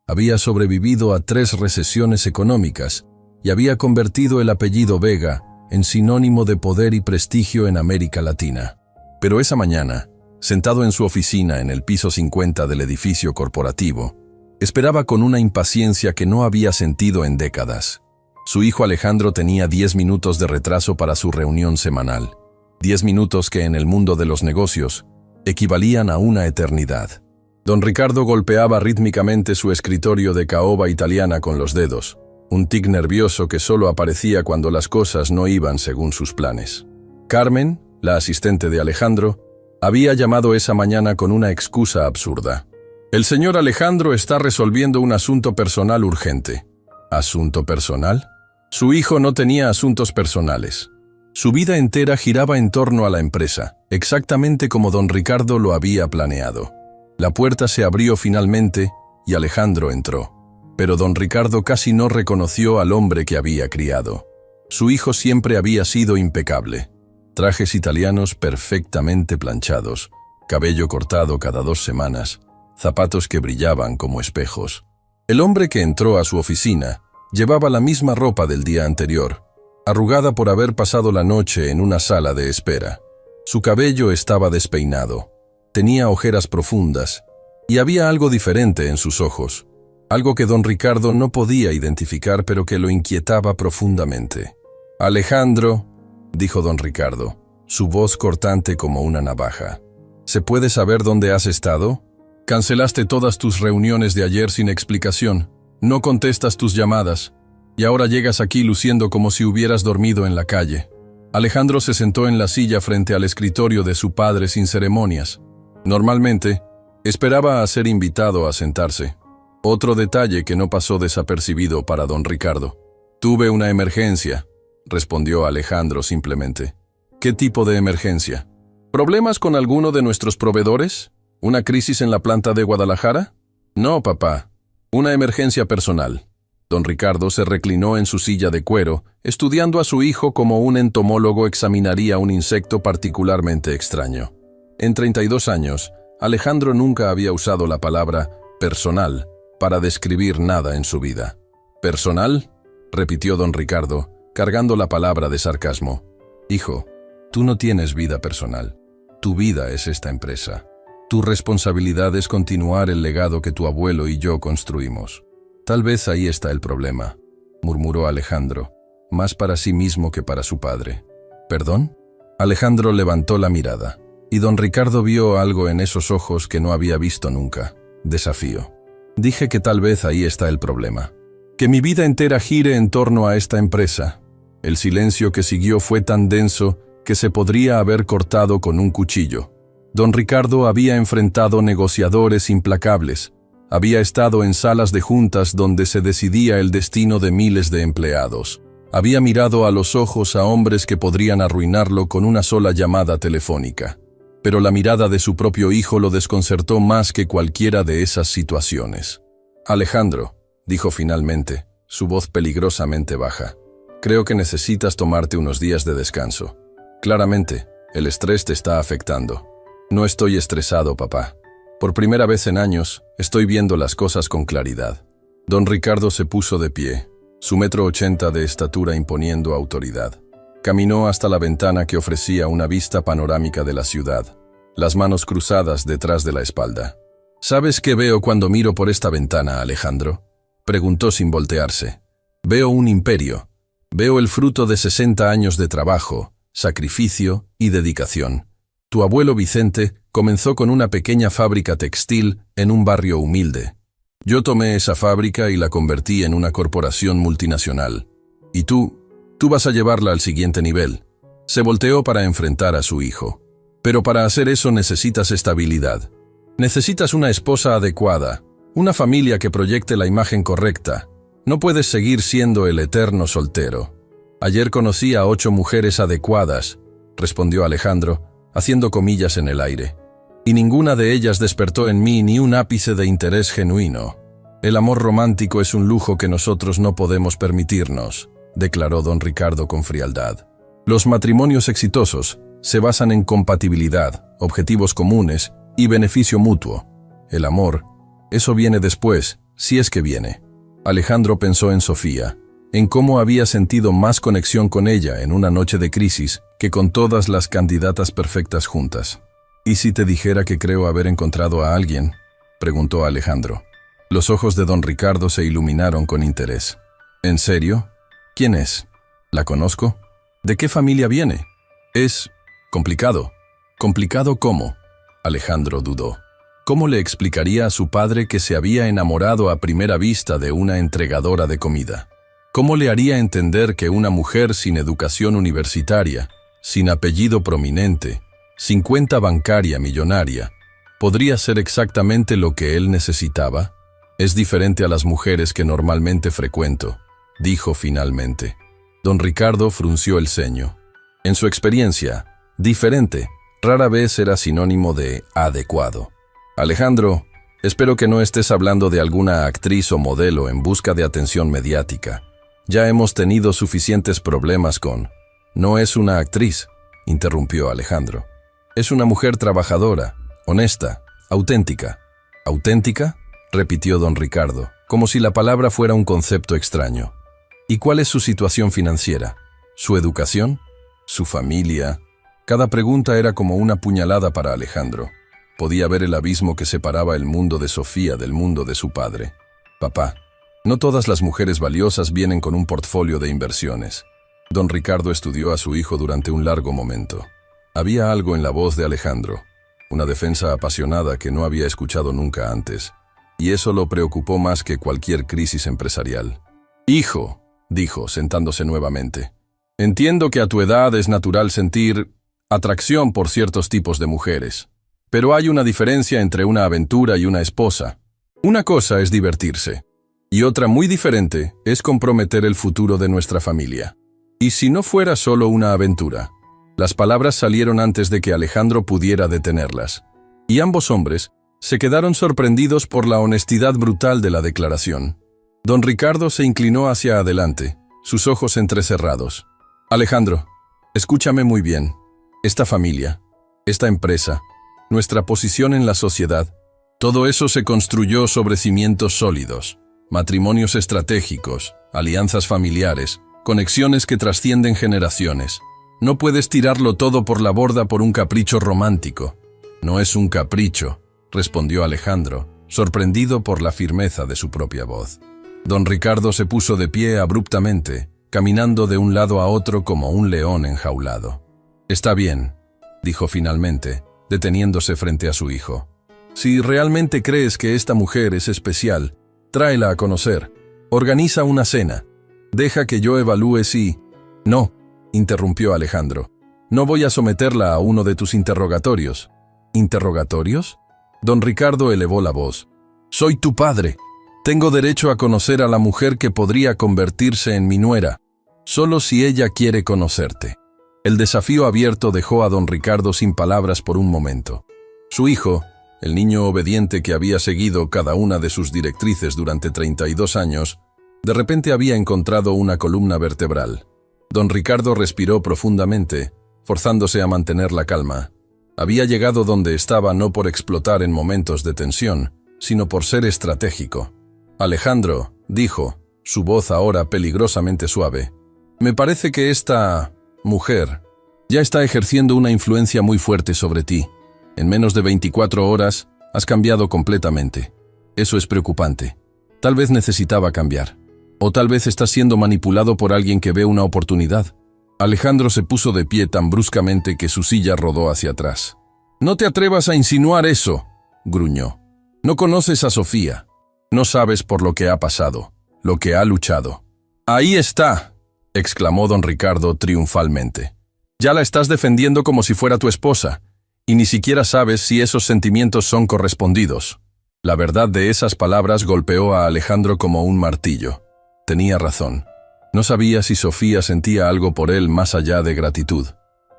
Había sobrevivido a 3 recesiones económicas y había convertido el apellido Vega en sinónimo de poder y prestigio en América Latina. Pero esa mañana, sentado en su oficina en el piso 50 del edificio corporativo, esperaba con una impaciencia que no había sentido en décadas. Su hijo Alejandro tenía 10 minutos de retraso para su reunión semanal. 10 minutos que en el mundo de los negocios equivalían a una eternidad. Don Ricardo golpeaba rítmicamente su escritorio de caoba italiana con los dedos, un tic nervioso que solo aparecía cuando las cosas no iban según sus planes. Carmen, la asistente de Alejandro, había llamado esa mañana con una excusa absurda. El señor Alejandro está resolviendo un asunto personal urgente. ¿Asunto personal? Su hijo no tenía asuntos personales. Su vida entera giraba en torno a la empresa, exactamente como don Ricardo lo había planeado. La puerta se abrió finalmente y Alejandro entró. Pero don Ricardo casi no reconoció al hombre que había criado. Su hijo siempre había sido impecable. Trajes italianos perfectamente planchados, cabello cortado cada 2 semanas, zapatos que brillaban como espejos. El hombre que entró a su oficina llevaba la misma ropa del día anterior, arrugada por haber pasado la noche en una sala de espera. Su cabello estaba despeinado, tenía ojeras profundas y había algo diferente en sus ojos, algo que don Ricardo no podía identificar pero que lo inquietaba profundamente. «Alejandro», dijo don Ricardo, su voz cortante como una navaja. «¿Se puede saber dónde has estado? Cancelaste todas tus reuniones de ayer sin explicación, no contestas tus llamadas, y ahora llegas aquí luciendo como si hubieras dormido en la calle». Alejandro se sentó en la silla frente al escritorio de su padre sin ceremonias. Normalmente, esperaba a ser invitado a sentarse. Otro detalle que no pasó desapercibido para don Ricardo. «Tuve una emergencia», respondió Alejandro simplemente. «¿Qué tipo de emergencia? ¿Problemas con alguno de nuestros proveedores? ¿Una crisis en la planta de Guadalajara?» «No, papá. Una emergencia personal». Don Ricardo se reclinó en su silla de cuero, estudiando a su hijo como un entomólogo examinaría un insecto particularmente extraño. En 32 años, Alejandro nunca había usado la palabra «personal» para describir nada en su vida. «¿Personal?», repitió don Ricardo, cargando la palabra de sarcasmo. «Hijo, tú no tienes vida personal. Tu vida es esta empresa. Tu responsabilidad es continuar el legado que tu abuelo y yo construimos». «Tal vez ahí está el problema», murmuró Alejandro, más para sí mismo que para su padre. «¿Perdón?». Alejandro levantó la mirada, y don Ricardo vio algo en esos ojos que no había visto nunca. Desafío. «Dije que tal vez ahí está el problema. Que mi vida entera gire en torno a esta empresa». El silencio que siguió fue tan denso que se podría haber cortado con un cuchillo. Don Ricardo había enfrentado negociadores implacables. Había estado en salas de juntas donde se decidía el destino de miles de empleados. Había mirado a los ojos a hombres que podrían arruinarlo con una sola llamada telefónica. Pero la mirada de su propio hijo lo desconcertó más que cualquiera de esas situaciones. «Alejandro», dijo finalmente, su voz peligrosamente baja, «creo que necesitas tomarte unos días de descanso. Claramente, el estrés te está afectando». «No estoy estresado, papá. Por primera vez en años, estoy viendo las cosas con claridad». Don Ricardo se puso de pie, su 1,80 m de estatura imponiendo autoridad. Caminó hasta la ventana que ofrecía una vista panorámica de la ciudad, las manos cruzadas detrás de la espalda. «¿Sabes qué veo cuando miro por esta ventana, Alejandro?», preguntó sin voltearse. «Veo un imperio. Veo el fruto de 60 años de trabajo, sacrificio y dedicación. Tu abuelo Vicente comenzó con una pequeña fábrica textil en un barrio humilde. Yo tomé esa fábrica y la convertí en una corporación multinacional. Y tú vas a llevarla al siguiente nivel». Se volteó para enfrentar a su hijo. «Pero para hacer eso necesitas estabilidad. Necesitas una esposa adecuada, una familia que proyecte la imagen correcta. No puedes seguir siendo el eterno soltero». «Ayer conocí a 8 mujeres adecuadas», respondió Alejandro, haciendo comillas en el aire. «Y ninguna de ellas despertó en mí ni un ápice de interés genuino. El amor romántico es un lujo que nosotros no podemos permitirnos», declaró don Ricardo con frialdad. «Los matrimonios exitosos se basan en compatibilidad, objetivos comunes y beneficio mutuo. El amor, eso viene después, si es que viene». Alejandro pensó en Sofía, en cómo había sentido más conexión con ella en una noche de crisis que con todas las candidatas perfectas juntas. «¿Y si te dijera que creo haber encontrado a alguien?», preguntó Alejandro. Los ojos de don Ricardo se iluminaron con interés. «¿En serio? ¿Quién es? ¿La conozco? ¿De qué familia viene? Es complicado». «¿Complicado cómo?», Alejandro dudó. ¿Cómo le explicaría a su padre que se había enamorado a primera vista de una entregadora de comida? ¿Cómo le haría entender que una mujer sin educación universitaria, sin apellido prominente, sin cuenta bancaria millonaria, ¿Podría ser exactamente lo que él necesitaba? Es diferente a las mujeres que normalmente frecuento, dijo finalmente. Don Ricardo frunció el ceño. En su experiencia, diferente rara vez era sinónimo de adecuado. Alejandro, espero que no estés hablando de alguna actriz o modelo en busca de atención mediática. Ya hemos tenido suficientes problemas con... No es una actriz, interrumpió Alejandro. Es una mujer trabajadora, honesta, auténtica. ¿Auténtica?, repitió don Ricardo, como si la palabra fuera un concepto extraño. ¿Y cuál es su situación financiera? ¿Su educación? ¿Su familia? Cada pregunta era como una puñalada para Alejandro. Podía ver el abismo que separaba el mundo de Sofía del mundo de su padre. Papá, no todas las mujeres valiosas vienen con un portfolio de inversiones. Don Ricardo estudió a su hijo durante un largo momento. Había algo en la voz de Alejandro, una defensa apasionada que no había escuchado nunca antes, y eso lo preocupó más que cualquier crisis empresarial. «Hijo», dijo, sentándose nuevamente, «entiendo que a tu edad es natural sentir atracción por ciertos tipos de mujeres, pero hay una diferencia entre una aventura y una esposa. Una cosa es divertirse, y otra muy diferente es comprometer el futuro de nuestra familia. ¿Y si no fuera solo una aventura?». Las palabras salieron antes de que Alejandro pudiera detenerlas, y ambos hombres se quedaron sorprendidos por la honestidad brutal de la declaración. Don Ricardo se inclinó hacia adelante, sus ojos entrecerrados. «Alejandro, escúchame muy bien. Esta familia, esta empresa, nuestra posición en la sociedad, todo eso se construyó sobre cimientos sólidos, matrimonios estratégicos, alianzas familiares, conexiones que trascienden generaciones. No puedes tirarlo todo por la borda por un capricho romántico». «No es un capricho», respondió Alejandro, sorprendido por la firmeza de su propia voz. Don Ricardo se puso de pie abruptamente, caminando de un lado a otro como un león enjaulado. «Está bien», dijo finalmente, deteniéndose frente a su hijo. «Si realmente crees que esta mujer es especial, tráela a conocer. Organiza una cena. Deja que yo evalúe si...» «No», interrumpió Alejandro. «No voy a someterla a uno de tus interrogatorios». «¿Interrogatorios?». Don Ricardo elevó la voz. «Soy tu padre. Tengo derecho a conocer a la mujer que podría convertirse en mi nuera, solo si ella quiere conocerte». El desafío abierto dejó a don Ricardo sin palabras por un momento. Su hijo, el niño obediente que había seguido cada una de sus directrices durante 32 años, de repente había encontrado una columna vertebral. Don Ricardo respiró profundamente, forzándose a mantener la calma. Había llegado donde estaba no por explotar en momentos de tensión, sino por ser estratégico. «Alejandro», dijo, su voz ahora peligrosamente suave, «me parece que esta mujer ya está ejerciendo una influencia muy fuerte sobre ti. En menos de 24 horas has cambiado completamente. Eso es preocupante. Tal vez necesitaba cambiar. O tal vez estás siendo manipulado por alguien que ve una oportunidad». Alejandro se puso de pie tan bruscamente que su silla rodó hacia atrás. «No te atrevas a insinuar eso», gruñó. «No conoces a Sofía. No sabes por lo que ha pasado, lo que ha luchado». «Ahí está», exclamó don Ricardo triunfalmente. «Ya la estás defendiendo como si fuera tu esposa, y ni siquiera sabes si esos sentimientos son correspondidos». La verdad de esas palabras golpeó a Alejandro como un martillo. Tenía razón. No sabía si Sofía sentía algo por él más allá de gratitud.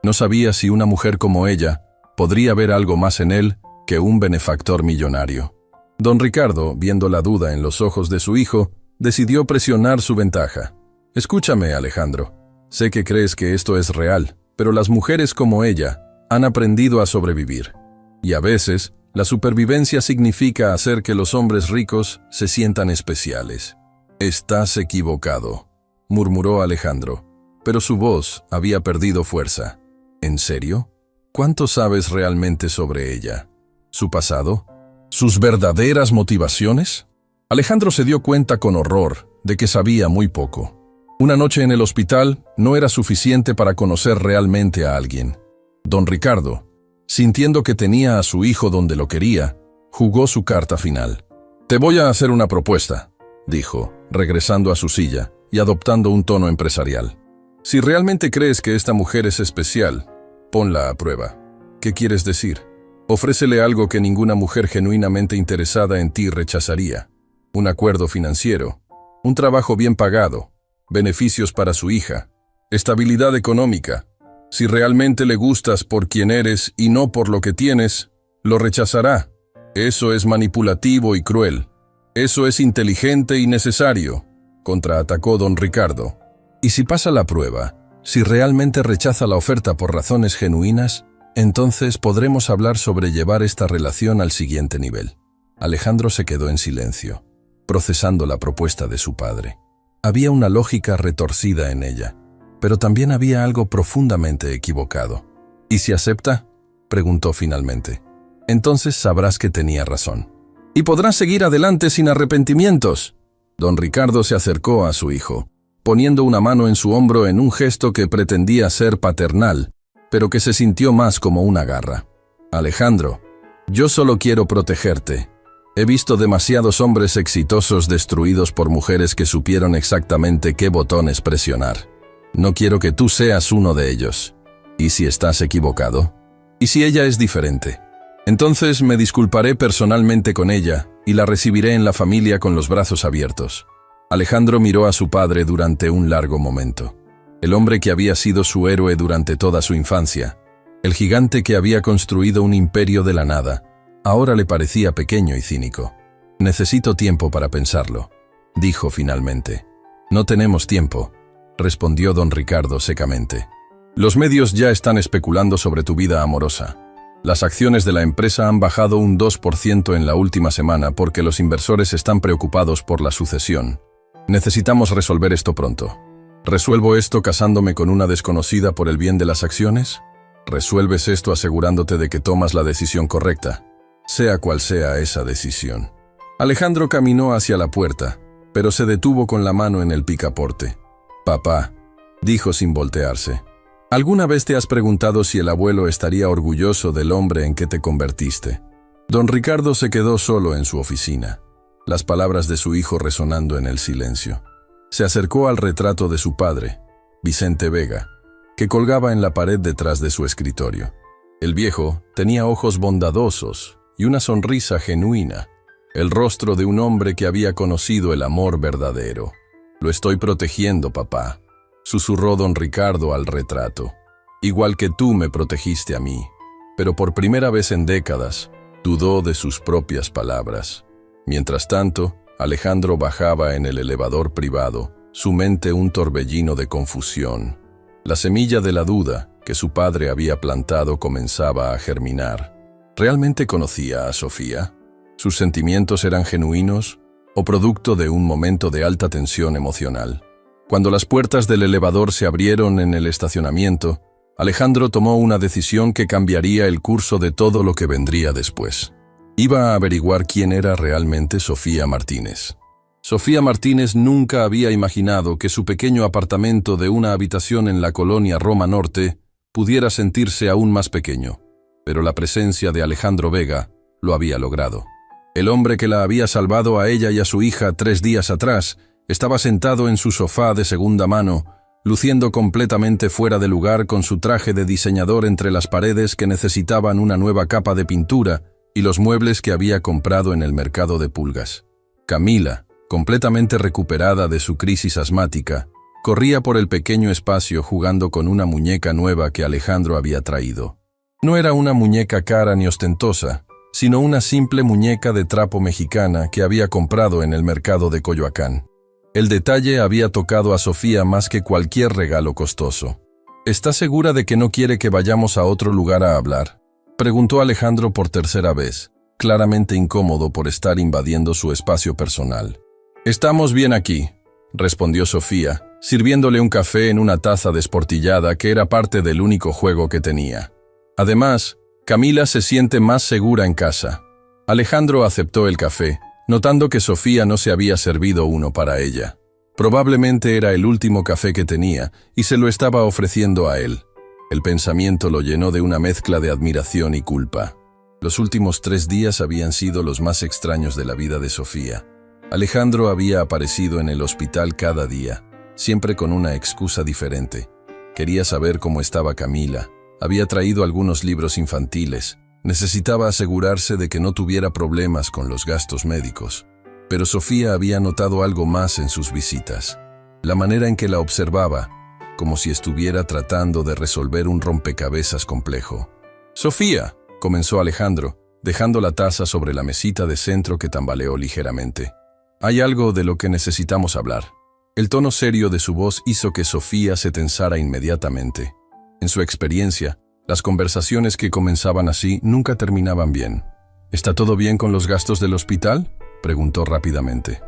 No sabía si una mujer como ella podría ver algo más en él que un benefactor millonario. Don Ricardo, viendo la duda en los ojos de su hijo, decidió presionar su ventaja. «Escúchame, Alejandro. Sé que crees que esto es real, pero las mujeres como ella han aprendido a sobrevivir. Y a veces, la supervivencia significa hacer que los hombres ricos se sientan especiales». «Estás equivocado», murmuró Alejandro, pero su voz había perdido fuerza. «¿En serio? ¿Cuánto sabes realmente sobre ella? ¿Su pasado? ¿Sus verdaderas motivaciones?». Alejandro se dio cuenta con horror de que sabía muy poco. Una noche en el hospital no era suficiente para conocer realmente a alguien. Don Ricardo, sintiendo que tenía a su hijo donde lo quería, jugó su carta final. «Te voy a hacer una propuesta», dijo, regresando a su silla y adoptando un tono empresarial. «Si realmente crees que esta mujer es especial, ponla a prueba». «¿Qué quieres decir?». Ofrécele algo que ninguna mujer genuinamente interesada en ti rechazaría. Un acuerdo financiero, un trabajo bien pagado, beneficios para su hija, estabilidad económica. Si realmente le gustas por quien eres y no por lo que tienes, lo rechazará. Eso es manipulativo y cruel. Eso es inteligente y necesario, contraatacó don Ricardo. Y si pasa la prueba, si realmente rechaza la oferta por razones genuinas, entonces podremos hablar sobre llevar esta relación al siguiente nivel. Alejandro se quedó en silencio, procesando la propuesta de su padre. Había una lógica retorcida en ella, pero también había algo profundamente equivocado. ¿Y si acepta?, preguntó finalmente. Entonces sabrás que tenía razón. Y podrás seguir adelante sin arrepentimientos. Don Ricardo se acercó a su hijo, poniendo una mano en su hombro en un gesto que pretendía ser paternal, pero que se sintió más como una garra. Alejandro, yo solo quiero protegerte. He visto demasiados hombres exitosos destruidos por mujeres que supieron exactamente qué botones presionar. No quiero que tú seas uno de ellos. ¿Y si estás equivocado? ¿Y si ella es diferente? Entonces me disculparé personalmente con ella y la recibiré en la familia con los brazos abiertos. Alejandro miró a su padre durante un largo momento. El hombre que había sido su héroe durante toda su infancia, el gigante que había construido un imperio de la nada, ahora le parecía pequeño y cínico. Necesito tiempo para pensarlo, dijo finalmente. No tenemos tiempo, respondió don Ricardo secamente. Los medios ya están especulando sobre tu vida amorosa. Las acciones de la empresa han bajado un 2% en la última semana porque los inversores están preocupados por la sucesión. Necesitamos resolver esto pronto. ¿Resuelvo esto casándome con una desconocida por el bien de las acciones? ¿Resuelves esto asegurándote de que tomas la decisión correcta, sea cual sea esa decisión? Alejandro caminó hacia la puerta, pero se detuvo con la mano en el picaporte. Papá, dijo sin voltearse, ¿alguna vez te has preguntado si el abuelo estaría orgulloso del hombre en que te convertiste? Don Ricardo se quedó solo en su oficina, las palabras de su hijo resonando en el silencio. Se acercó al retrato de su padre, Vicente Vega, que colgaba en la pared detrás de su escritorio. El viejo tenía ojos bondadosos y una sonrisa genuina, el rostro de un hombre que había conocido el amor verdadero. Lo estoy protegiendo, papá, susurró don Ricardo al retrato. Igual que tú me protegiste a mí, pero por primera vez en décadas, dudó de sus propias palabras. Mientras tanto, Alejandro bajaba en el elevador privado, su mente un torbellino de confusión. La semilla de la duda que su padre había plantado comenzaba a germinar. ¿Realmente conocía a Sofía? ¿Sus sentimientos eran genuinos o producto de un momento de alta tensión emocional? Cuando las puertas del elevador se abrieron en el estacionamiento, Alejandro tomó una decisión que cambiaría el curso de todo lo que vendría después. Iba a averiguar quién era realmente Sofía Martínez. Sofía Martínez nunca había imaginado que su pequeño apartamento de una habitación en la colonia Roma Norte pudiera sentirse aún más pequeño, pero la presencia de Alejandro Vega lo había logrado. El hombre que la había salvado a ella y a su hija 3 días atrás estaba sentado en su sofá de segunda mano, luciendo completamente fuera de lugar con su traje de diseñador entre las paredes que necesitaban una nueva capa de pintura y los muebles que había comprado en el mercado de pulgas. Camila, completamente recuperada de su crisis asmática, corría por el pequeño espacio jugando con una muñeca nueva que Alejandro había traído. No era una muñeca cara ni ostentosa, sino una simple muñeca de trapo mexicana que había comprado en el mercado de Coyoacán. El detalle había tocado a Sofía más que cualquier regalo costoso. ¿Estás segura de que no quiere que vayamos a otro lugar a hablar?, preguntó Alejandro por tercera vez, claramente incómodo por estar invadiendo su espacio personal. Estamos bien aquí, respondió Sofía, sirviéndole un café en una taza desportillada que era parte del único juego que tenía. Además, Camila se siente más segura en casa. Alejandro aceptó el café, notando que Sofía no se había servido uno para ella. Probablemente era el último café que tenía y se lo estaba ofreciendo a él. El pensamiento lo llenó de una mezcla de admiración y culpa. Los últimos 3 días habían sido los más extraños de la vida de Sofía. Alejandro había aparecido en el hospital cada día, siempre con una excusa diferente. Quería saber cómo estaba Camila, había traído algunos libros infantiles, Necesitaba asegurarse de que no tuviera problemas con los gastos médicos. Pero Sofía había notado algo más en sus visitas. La manera en que la observaba, como si estuviera tratando de resolver un rompecabezas complejo. «Sofía», comenzó Alejandro, dejando la taza sobre la mesita de centro que tambaleó ligeramente. «Hay algo de lo que necesitamos hablar». El tono serio de su voz hizo que Sofía se tensara inmediatamente. En su experiencia, las conversaciones que comenzaban así nunca terminaban bien. «¿Está todo bien con los gastos del hospital?», preguntó rápidamente.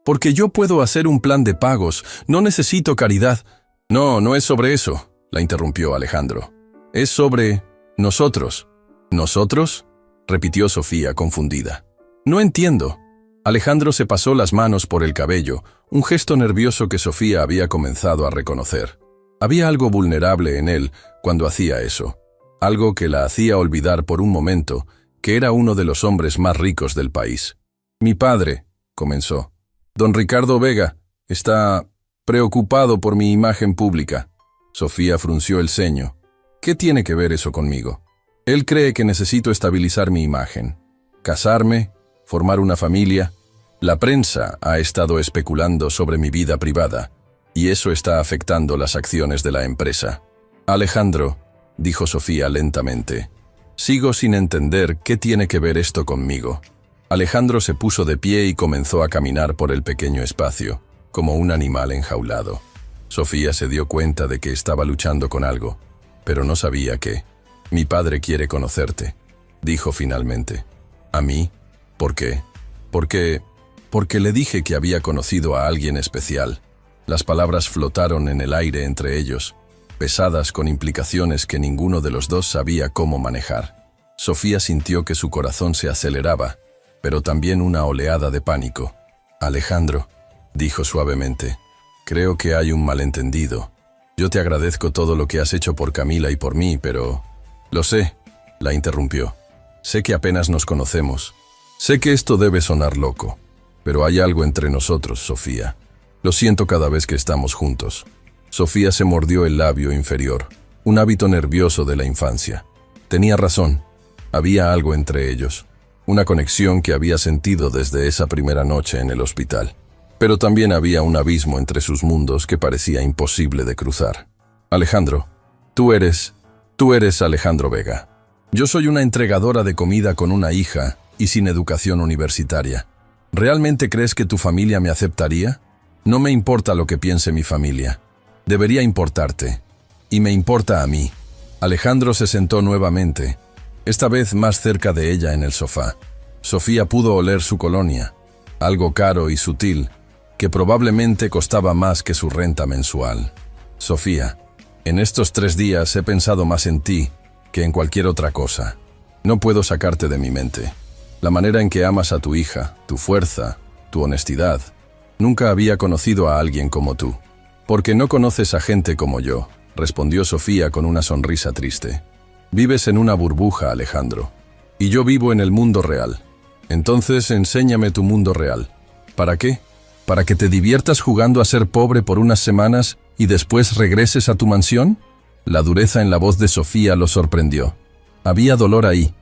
«Porque yo puedo hacer un plan de pagos, no necesito caridad». «No, no es sobre eso», la interrumpió Alejandro. «Es sobre nosotros». «¿Nosotros?», repitió Sofía confundida. «No entiendo». Alejandro se pasó las manos por el cabello, un gesto nervioso que Sofía había comenzado a reconocer. Había algo vulnerable en él cuando hacía eso, algo que la hacía olvidar por un momento que era uno de los hombres más ricos del país. «Mi padre», comenzó. «Don Ricardo Vega está preocupado por mi imagen pública». Sofía frunció el ceño. «¿Qué tiene que ver eso conmigo? Él cree que necesito estabilizar mi imagen. Casarme, formar una familia. La prensa ha estado especulando sobre mi vida privada, y eso está afectando las acciones de la empresa». «Alejandro», dijo Sofía lentamente, «sigo sin entender qué tiene que ver esto conmigo». Alejandro se puso de pie y comenzó a caminar por el pequeño espacio, como un animal enjaulado. Sofía se dio cuenta de que estaba luchando con algo, pero no sabía qué. «Mi padre quiere conocerte», dijo finalmente. «¿A mí? ¿Por qué?» Porque le dije que había conocido a alguien especial». Las palabras flotaron en el aire entre ellos, pesadas con implicaciones que ninguno de los dos sabía cómo manejar. Sofía sintió que su corazón se aceleraba, pero también una oleada de pánico. «Alejandro», dijo suavemente, «creo que hay un malentendido. Yo te agradezco todo lo que has hecho por Camila y por mí, pero...» «Lo sé», la interrumpió. «Sé que apenas nos conocemos. Sé que esto debe sonar loco, pero hay algo entre nosotros, Sofía. Lo siento cada vez que estamos juntos». Sofía se mordió el labio inferior, un hábito nervioso de la infancia. Tenía razón, había algo entre ellos, una conexión que había sentido desde esa primera noche en el hospital. Pero también había un abismo entre sus mundos que parecía imposible de cruzar. «Alejandro, tú eres Alejandro Vega. Yo soy una entregadora de comida con una hija y sin educación universitaria. ¿Realmente crees que tu familia me aceptaría? No me importa lo que piense mi familia. Debería importarte. Y me importa a mí». Alejandro se sentó nuevamente, esta vez más cerca de ella en el sofá. Sofía pudo oler su colonia, algo caro y sutil, que probablemente costaba más que su renta mensual. «Sofía, en estos 3 días he pensado más en ti que en cualquier otra cosa. No puedo sacarte de mi mente. La manera en que amas a tu hija, tu fuerza, tu honestidad. Nunca había conocido a alguien como tú». «Porque no conoces a gente como yo», respondió Sofía con una sonrisa triste. «Vives en una burbuja, Alejandro. Y yo vivo en el mundo real. Entonces enséñame tu mundo real. ¿Para qué? ¿Para que te diviertas jugando a ser pobre por unas semanas y después regreses a tu mansión?» La dureza en la voz de Sofía lo sorprendió. Había dolor ahí,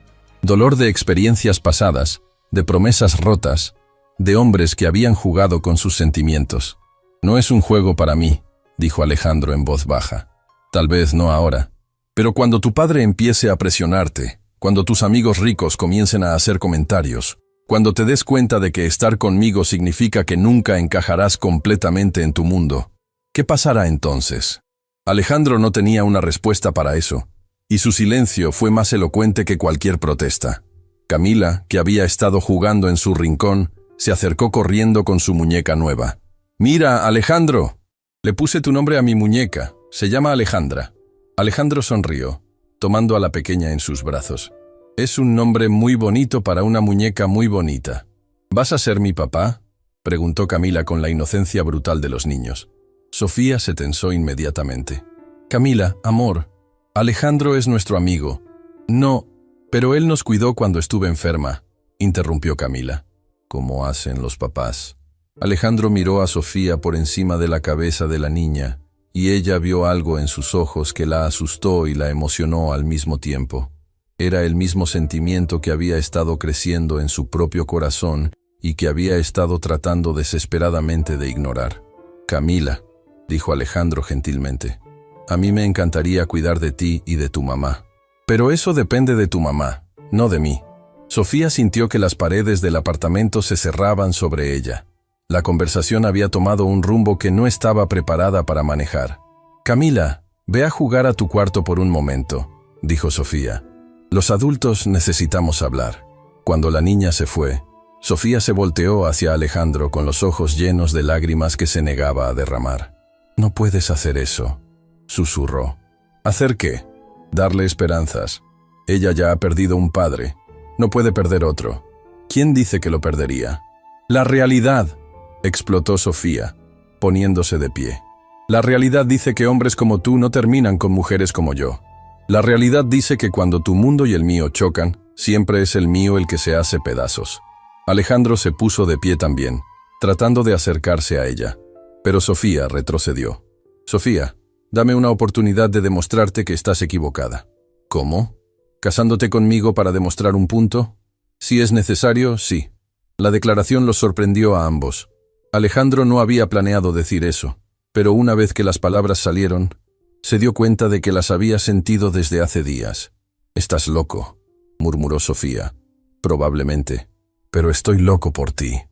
dolor de experiencias pasadas, de promesas rotas, de hombres que habían jugado con sus sentimientos. «No es un juego para mí», dijo Alejandro en voz baja. «Tal vez no ahora. Pero cuando tu padre empiece a presionarte, cuando tus amigos ricos comiencen a hacer comentarios, cuando te des cuenta de que estar conmigo significa que nunca encajarás completamente en tu mundo, ¿qué pasará entonces?». Alejandro no tenía una respuesta para eso, y su silencio fue más elocuente que cualquier protesta. Camila, que había estado jugando en su rincón, se acercó corriendo con su muñeca nueva. «Mira, Alejandro, le puse tu nombre a mi muñeca, se llama Alejandra». Alejandro sonrió, tomando a la pequeña en sus brazos. «Es un nombre muy bonito para una muñeca muy bonita». «¿Vas a ser mi papá?», preguntó Camila con la inocencia brutal de los niños. Sofía se tensó inmediatamente. «Camila, amor, Alejandro es nuestro amigo». «No, pero él nos cuidó cuando estuve enferma», interrumpió Camila. «¿Cómo hacen los papás?». Alejandro miró a Sofía por encima de la cabeza de la niña, y ella vio algo en sus ojos que la asustó y la emocionó al mismo tiempo. Era el mismo sentimiento que había estado creciendo en su propio corazón y que había estado tratando desesperadamente de ignorar. «Camila», dijo Alejandro gentilmente, «a mí me encantaría cuidar de ti y de tu mamá. Pero eso depende de tu mamá, no de mí». Sofía sintió que las paredes del apartamento se cerraban sobre ella. La conversación había tomado un rumbo que no estaba preparada para manejar. «Camila, ve a jugar a tu cuarto por un momento», dijo Sofía. «Los adultos necesitamos hablar». Cuando la niña se fue, Sofía se volteó hacia Alejandro con los ojos llenos de lágrimas que se negaba a derramar. «No puedes hacer eso», susurró. «¿Hacer qué?» «Darle esperanzas. Ella ya ha perdido un padre. No puede perder otro. ¿Quién dice que lo perdería?» «La realidad», explotó Sofía, poniéndose de pie. «La realidad dice que hombres como tú no terminan con mujeres como yo. La realidad dice que cuando tu mundo y el mío chocan, siempre es el mío el que se hace pedazos». Alejandro se puso de pie también, tratando de acercarse a ella, pero Sofía retrocedió. «Sofía, dame una oportunidad de demostrarte que estás equivocada». «¿Cómo? ¿Casándote conmigo para demostrar un punto?» «Si es necesario, sí». La declaración los sorprendió a ambos. Alejandro no había planeado decir eso, pero una vez que las palabras salieron, se dio cuenta de que las había sentido desde hace días. «Estás loco», murmuró Sofía. «Probablemente, pero estoy loco por ti».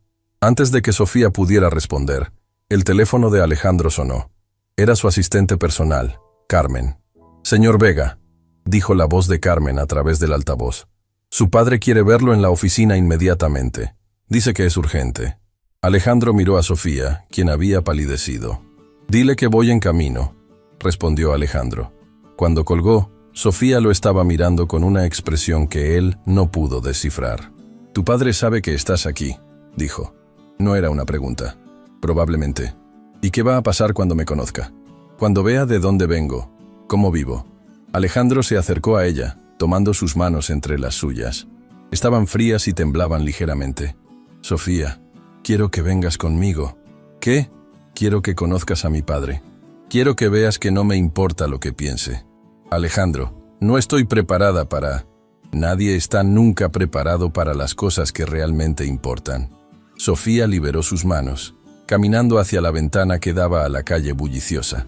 Antes de que Sofía pudiera responder, el teléfono de Alejandro sonó. Era su asistente personal, Carmen. «Señor Vega», dijo la voz de Carmen a través del altavoz. «Su padre quiere verlo en la oficina inmediatamente. Dice que es urgente». Alejandro miró a Sofía, quien había palidecido. «Dile que voy en camino», respondió Alejandro. Cuando colgó, Sofía lo estaba mirando con una expresión que él no pudo descifrar. «Tu padre sabe que estás aquí», dijo. No era una pregunta. «Probablemente. ¿Y qué va a pasar cuando me conozca? Cuando vea de dónde vengo, cómo vivo?» Alejandro se acercó a ella, tomando sus manos entre las suyas. Estaban frías y temblaban ligeramente. «Sofía, quiero que vengas conmigo». «¿Qué?» «Quiero que conozcas a mi padre. Quiero que veas que no me importa lo que piense». «Alejandro, no estoy preparada para...» «Nadie está nunca preparado para las cosas que realmente importan». Sofía liberó sus manos, caminando hacia la ventana que daba a la calle bulliciosa.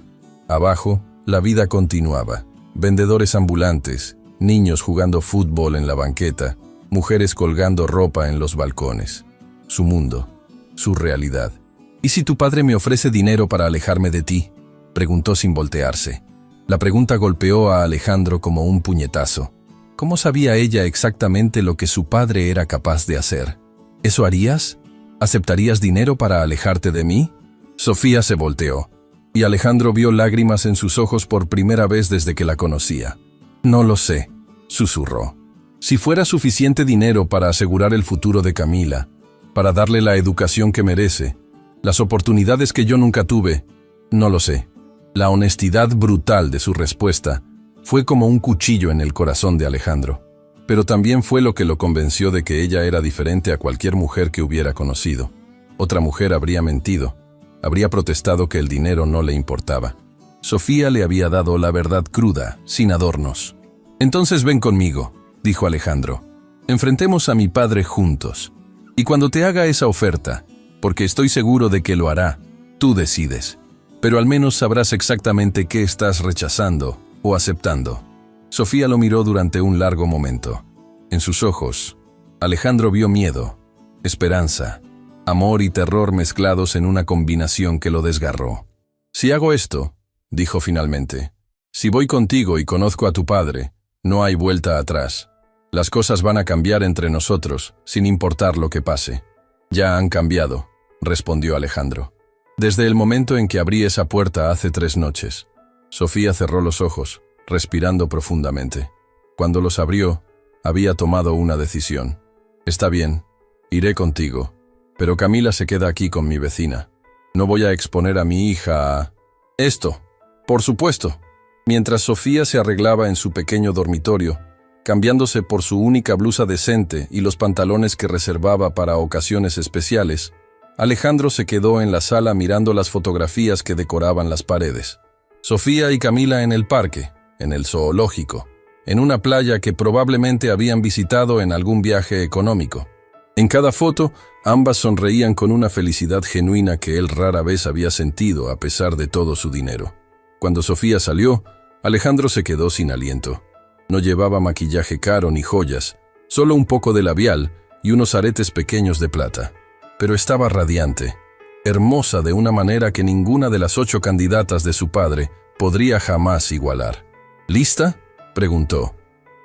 Abajo, la vida continuaba. Vendedores ambulantes, niños jugando fútbol en la banqueta, mujeres colgando ropa en los balcones. Su mundo, su realidad. «¿Y si tu padre me ofrece dinero para alejarme de ti?», preguntó sin voltearse. La pregunta golpeó a Alejandro como un puñetazo. ¿Cómo sabía ella exactamente lo que su padre era capaz de hacer? ¿Eso harías? ¿Aceptarías dinero para alejarte de mí? Sofía se volteó, y Alejandro vio lágrimas en sus ojos por primera vez desde que la conocía. «No lo sé», susurró. «Si fuera suficiente dinero para asegurar el futuro de Camila, para darle la educación que merece, las oportunidades que yo nunca tuve, no lo sé». La honestidad brutal de su respuesta fue como un cuchillo en el corazón de Alejandro, pero también fue lo que lo convenció de que ella era diferente a cualquier mujer que hubiera conocido. Otra mujer habría mentido, habría protestado que el dinero no le importaba. Sofía le había dado la verdad cruda, sin adornos. «Entonces ven conmigo», dijo Alejandro. «Enfrentemos a mi padre juntos. Y cuando te haga esa oferta, porque estoy seguro de que lo hará, tú decides. Pero al menos sabrás exactamente qué estás rechazando o aceptando». Sofía lo miró durante un largo momento. En sus ojos, Alejandro vio miedo, esperanza, amor y terror mezclados en una combinación que lo desgarró. «Si hago esto», dijo finalmente, «si voy contigo y conozco a tu padre, no hay vuelta atrás. Las cosas van a cambiar entre nosotros, sin importar lo que pase». «Ya han cambiado», respondió Alejandro. «Desde el momento en que abrí esa puerta hace 3 noches». Sofía cerró los ojos, respirando profundamente. Cuando los abrió, había tomado una decisión. «Está bien, iré contigo, pero Camila se queda aquí con mi vecina. No voy a exponer a mi hija a...» «Esto, por supuesto». Mientras Sofía se arreglaba en su pequeño dormitorio, cambiándose por su única blusa decente y los pantalones que reservaba para ocasiones especiales, Alejandro se quedó en la sala mirando las fotografías que decoraban las paredes. Sofía y Camila en el parque, en el zoológico, en una playa que probablemente habían visitado en algún viaje económico. En cada foto, ambas sonreían con una felicidad genuina que él rara vez había sentido a pesar de todo su dinero. Cuando Sofía salió, Alejandro se quedó sin aliento. No llevaba maquillaje caro ni joyas, solo un poco de labial y unos aretes pequeños de plata. Pero estaba radiante, hermosa de una manera que ninguna de las 8 candidatas de su padre podría jamás igualar. ¿Lista?, preguntó.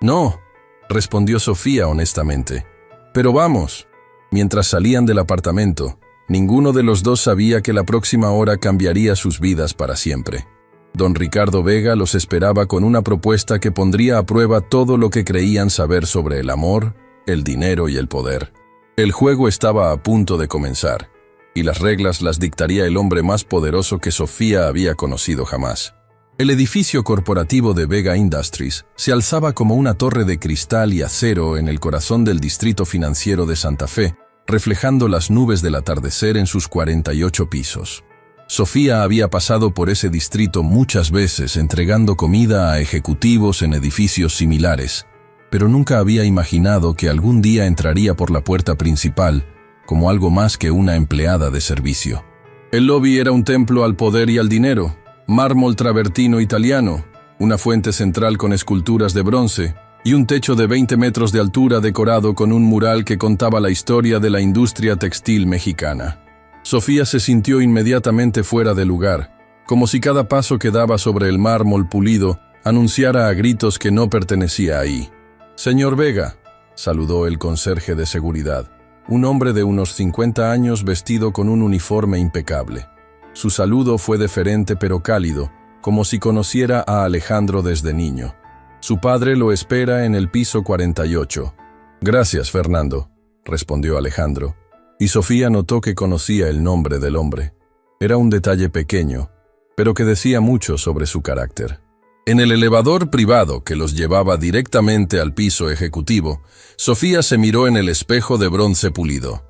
No, respondió Sofía honestamente. Pero vamos. Mientras salían del apartamento, ninguno de los dos sabía que la próxima hora cambiaría sus vidas para siempre. Don Ricardo Vega los esperaba con una propuesta que pondría a prueba todo lo que creían saber sobre el amor, el dinero y el poder. El juego estaba a punto de comenzar, y las reglas las dictaría el hombre más poderoso que Sofía había conocido jamás. El edificio corporativo de Vega Industries se alzaba como una torre de cristal y acero en el corazón del distrito financiero de Santa Fe, reflejando las nubes del atardecer en sus 48 pisos. Sofía había pasado por ese distrito muchas veces entregando comida a ejecutivos en edificios similares, pero nunca había imaginado que algún día entraría por la puerta principal como algo más que una empleada de servicio. El lobby era un templo al poder y al dinero. Mármol travertino italiano, una fuente central con esculturas de bronce y un techo de 20 metros de altura decorado con un mural que contaba la historia de la industria textil mexicana. Sofía se sintió inmediatamente fuera de lugar, como si cada paso que daba sobre el mármol pulido anunciara a gritos que no pertenecía ahí. «Señor Vega», saludó el conserje de seguridad, un hombre de unos 50 años vestido con un uniforme impecable. Su saludo fue deferente pero cálido, como si conociera a Alejandro desde niño. Su padre lo espera en el piso 48. «Gracias, Fernando», respondió Alejandro, y Sofía notó que conocía el nombre del hombre. Era un detalle pequeño, pero que decía mucho sobre su carácter. En el elevador privado que los llevaba directamente al piso ejecutivo, Sofía se miró en el espejo de bronce pulido.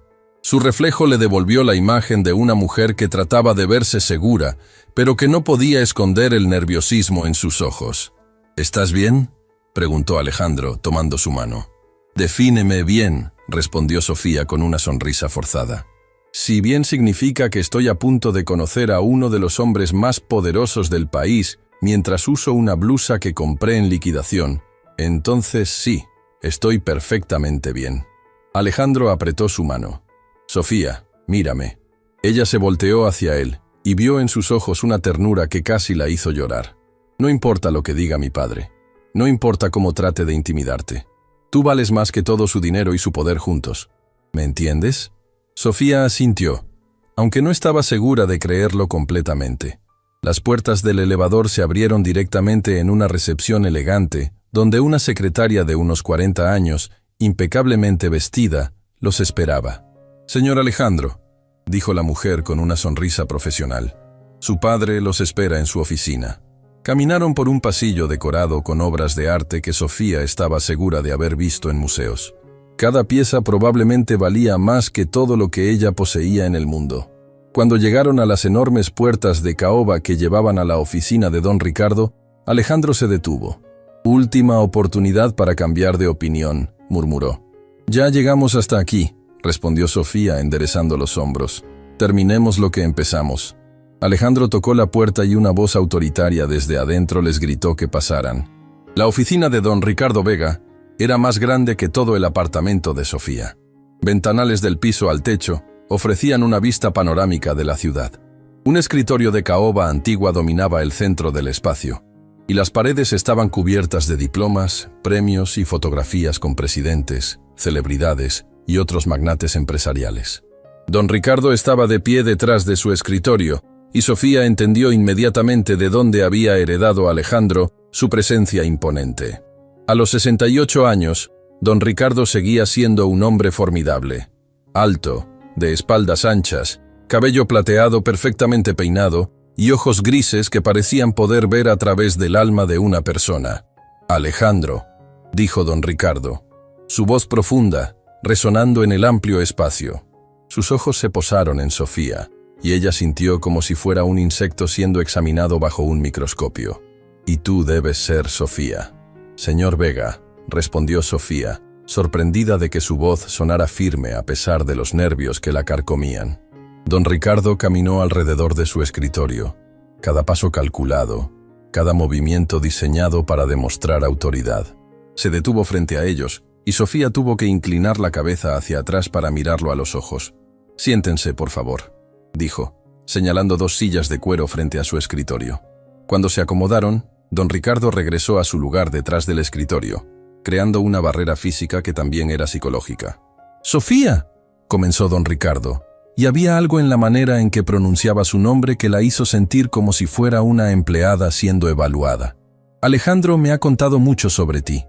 Su reflejo le devolvió la imagen de una mujer que trataba de verse segura, pero que no podía esconder el nerviosismo en sus ojos. «¿Estás bien?», preguntó Alejandro, tomando su mano. «Defíneme bien», respondió Sofía con una sonrisa forzada. «Si bien significa que estoy a punto de conocer a uno de los hombres más poderosos del país mientras uso una blusa que compré en liquidación, entonces sí, estoy perfectamente bien». Alejandro apretó su mano. «Sofía, mírame». Ella se volteó hacia él y vio en sus ojos una ternura que casi la hizo llorar. «No importa lo que diga mi padre. No importa cómo trate de intimidarte. Tú vales más que todo su dinero y su poder juntos. ¿Me entiendes?». Sofía asintió, aunque no estaba segura de creerlo completamente. Las puertas del elevador se abrieron directamente en una recepción elegante, donde una secretaria de unos 40 años, impecablemente vestida, los esperaba. «Señor Alejandro», dijo la mujer con una sonrisa profesional. «Su padre los espera en su oficina». Caminaron por un pasillo decorado con obras de arte que Sofía estaba segura de haber visto en museos. Cada pieza probablemente valía más que todo lo que ella poseía en el mundo. Cuando llegaron a las enormes puertas de caoba que llevaban a la oficina de don Ricardo, Alejandro se detuvo. «Última oportunidad para cambiar de opinión», murmuró. «Ya llegamos hasta aquí», respondió Sofía enderezando los hombros. «Terminemos lo que empezamos». Alejandro tocó la puerta y una voz autoritaria desde adentro les gritó que pasaran. La oficina de don Ricardo Vega era más grande que todo el apartamento de Sofía. Ventanales del piso al techo ofrecían una vista panorámica de la ciudad. Un escritorio de caoba antigua dominaba el centro del espacio, y las paredes estaban cubiertas de diplomas, premios y fotografías con presidentes, celebridades y otros magnates empresariales. Don Ricardo estaba de pie detrás de su escritorio, y Sofía entendió inmediatamente de dónde había heredado Alejandro su presencia imponente. A los 68 años, don Ricardo seguía siendo un hombre formidable. Alto, de espaldas anchas, cabello plateado perfectamente peinado y ojos grises que parecían poder ver a través del alma de una persona. «Alejandro», dijo don Ricardo, su voz profunda, resonando en el amplio espacio. Sus ojos se posaron en Sofía, y ella sintió como si fuera un insecto siendo examinado bajo un microscopio. «Y tú debes ser Sofía», Señor Vega, respondió Sofía, sorprendida de que su voz sonara firme a pesar de los nervios que la carcomían. Don Ricardo caminó alrededor de su escritorio, cada paso calculado, cada movimiento diseñado para demostrar autoridad. Se detuvo frente a ellos, y Sofía tuvo que inclinar la cabeza hacia atrás para mirarlo a los ojos. «Siéntense, por favor», dijo, señalando 2 sillas de cuero frente a su escritorio. Cuando se acomodaron, don Ricardo regresó a su lugar detrás del escritorio, creando una barrera física que también era psicológica. «¡Sofía!», comenzó don Ricardo, y había algo en la manera en que pronunciaba su nombre que la hizo sentir como si fuera una empleada siendo evaluada. «Alejandro me ha contado mucho sobre ti.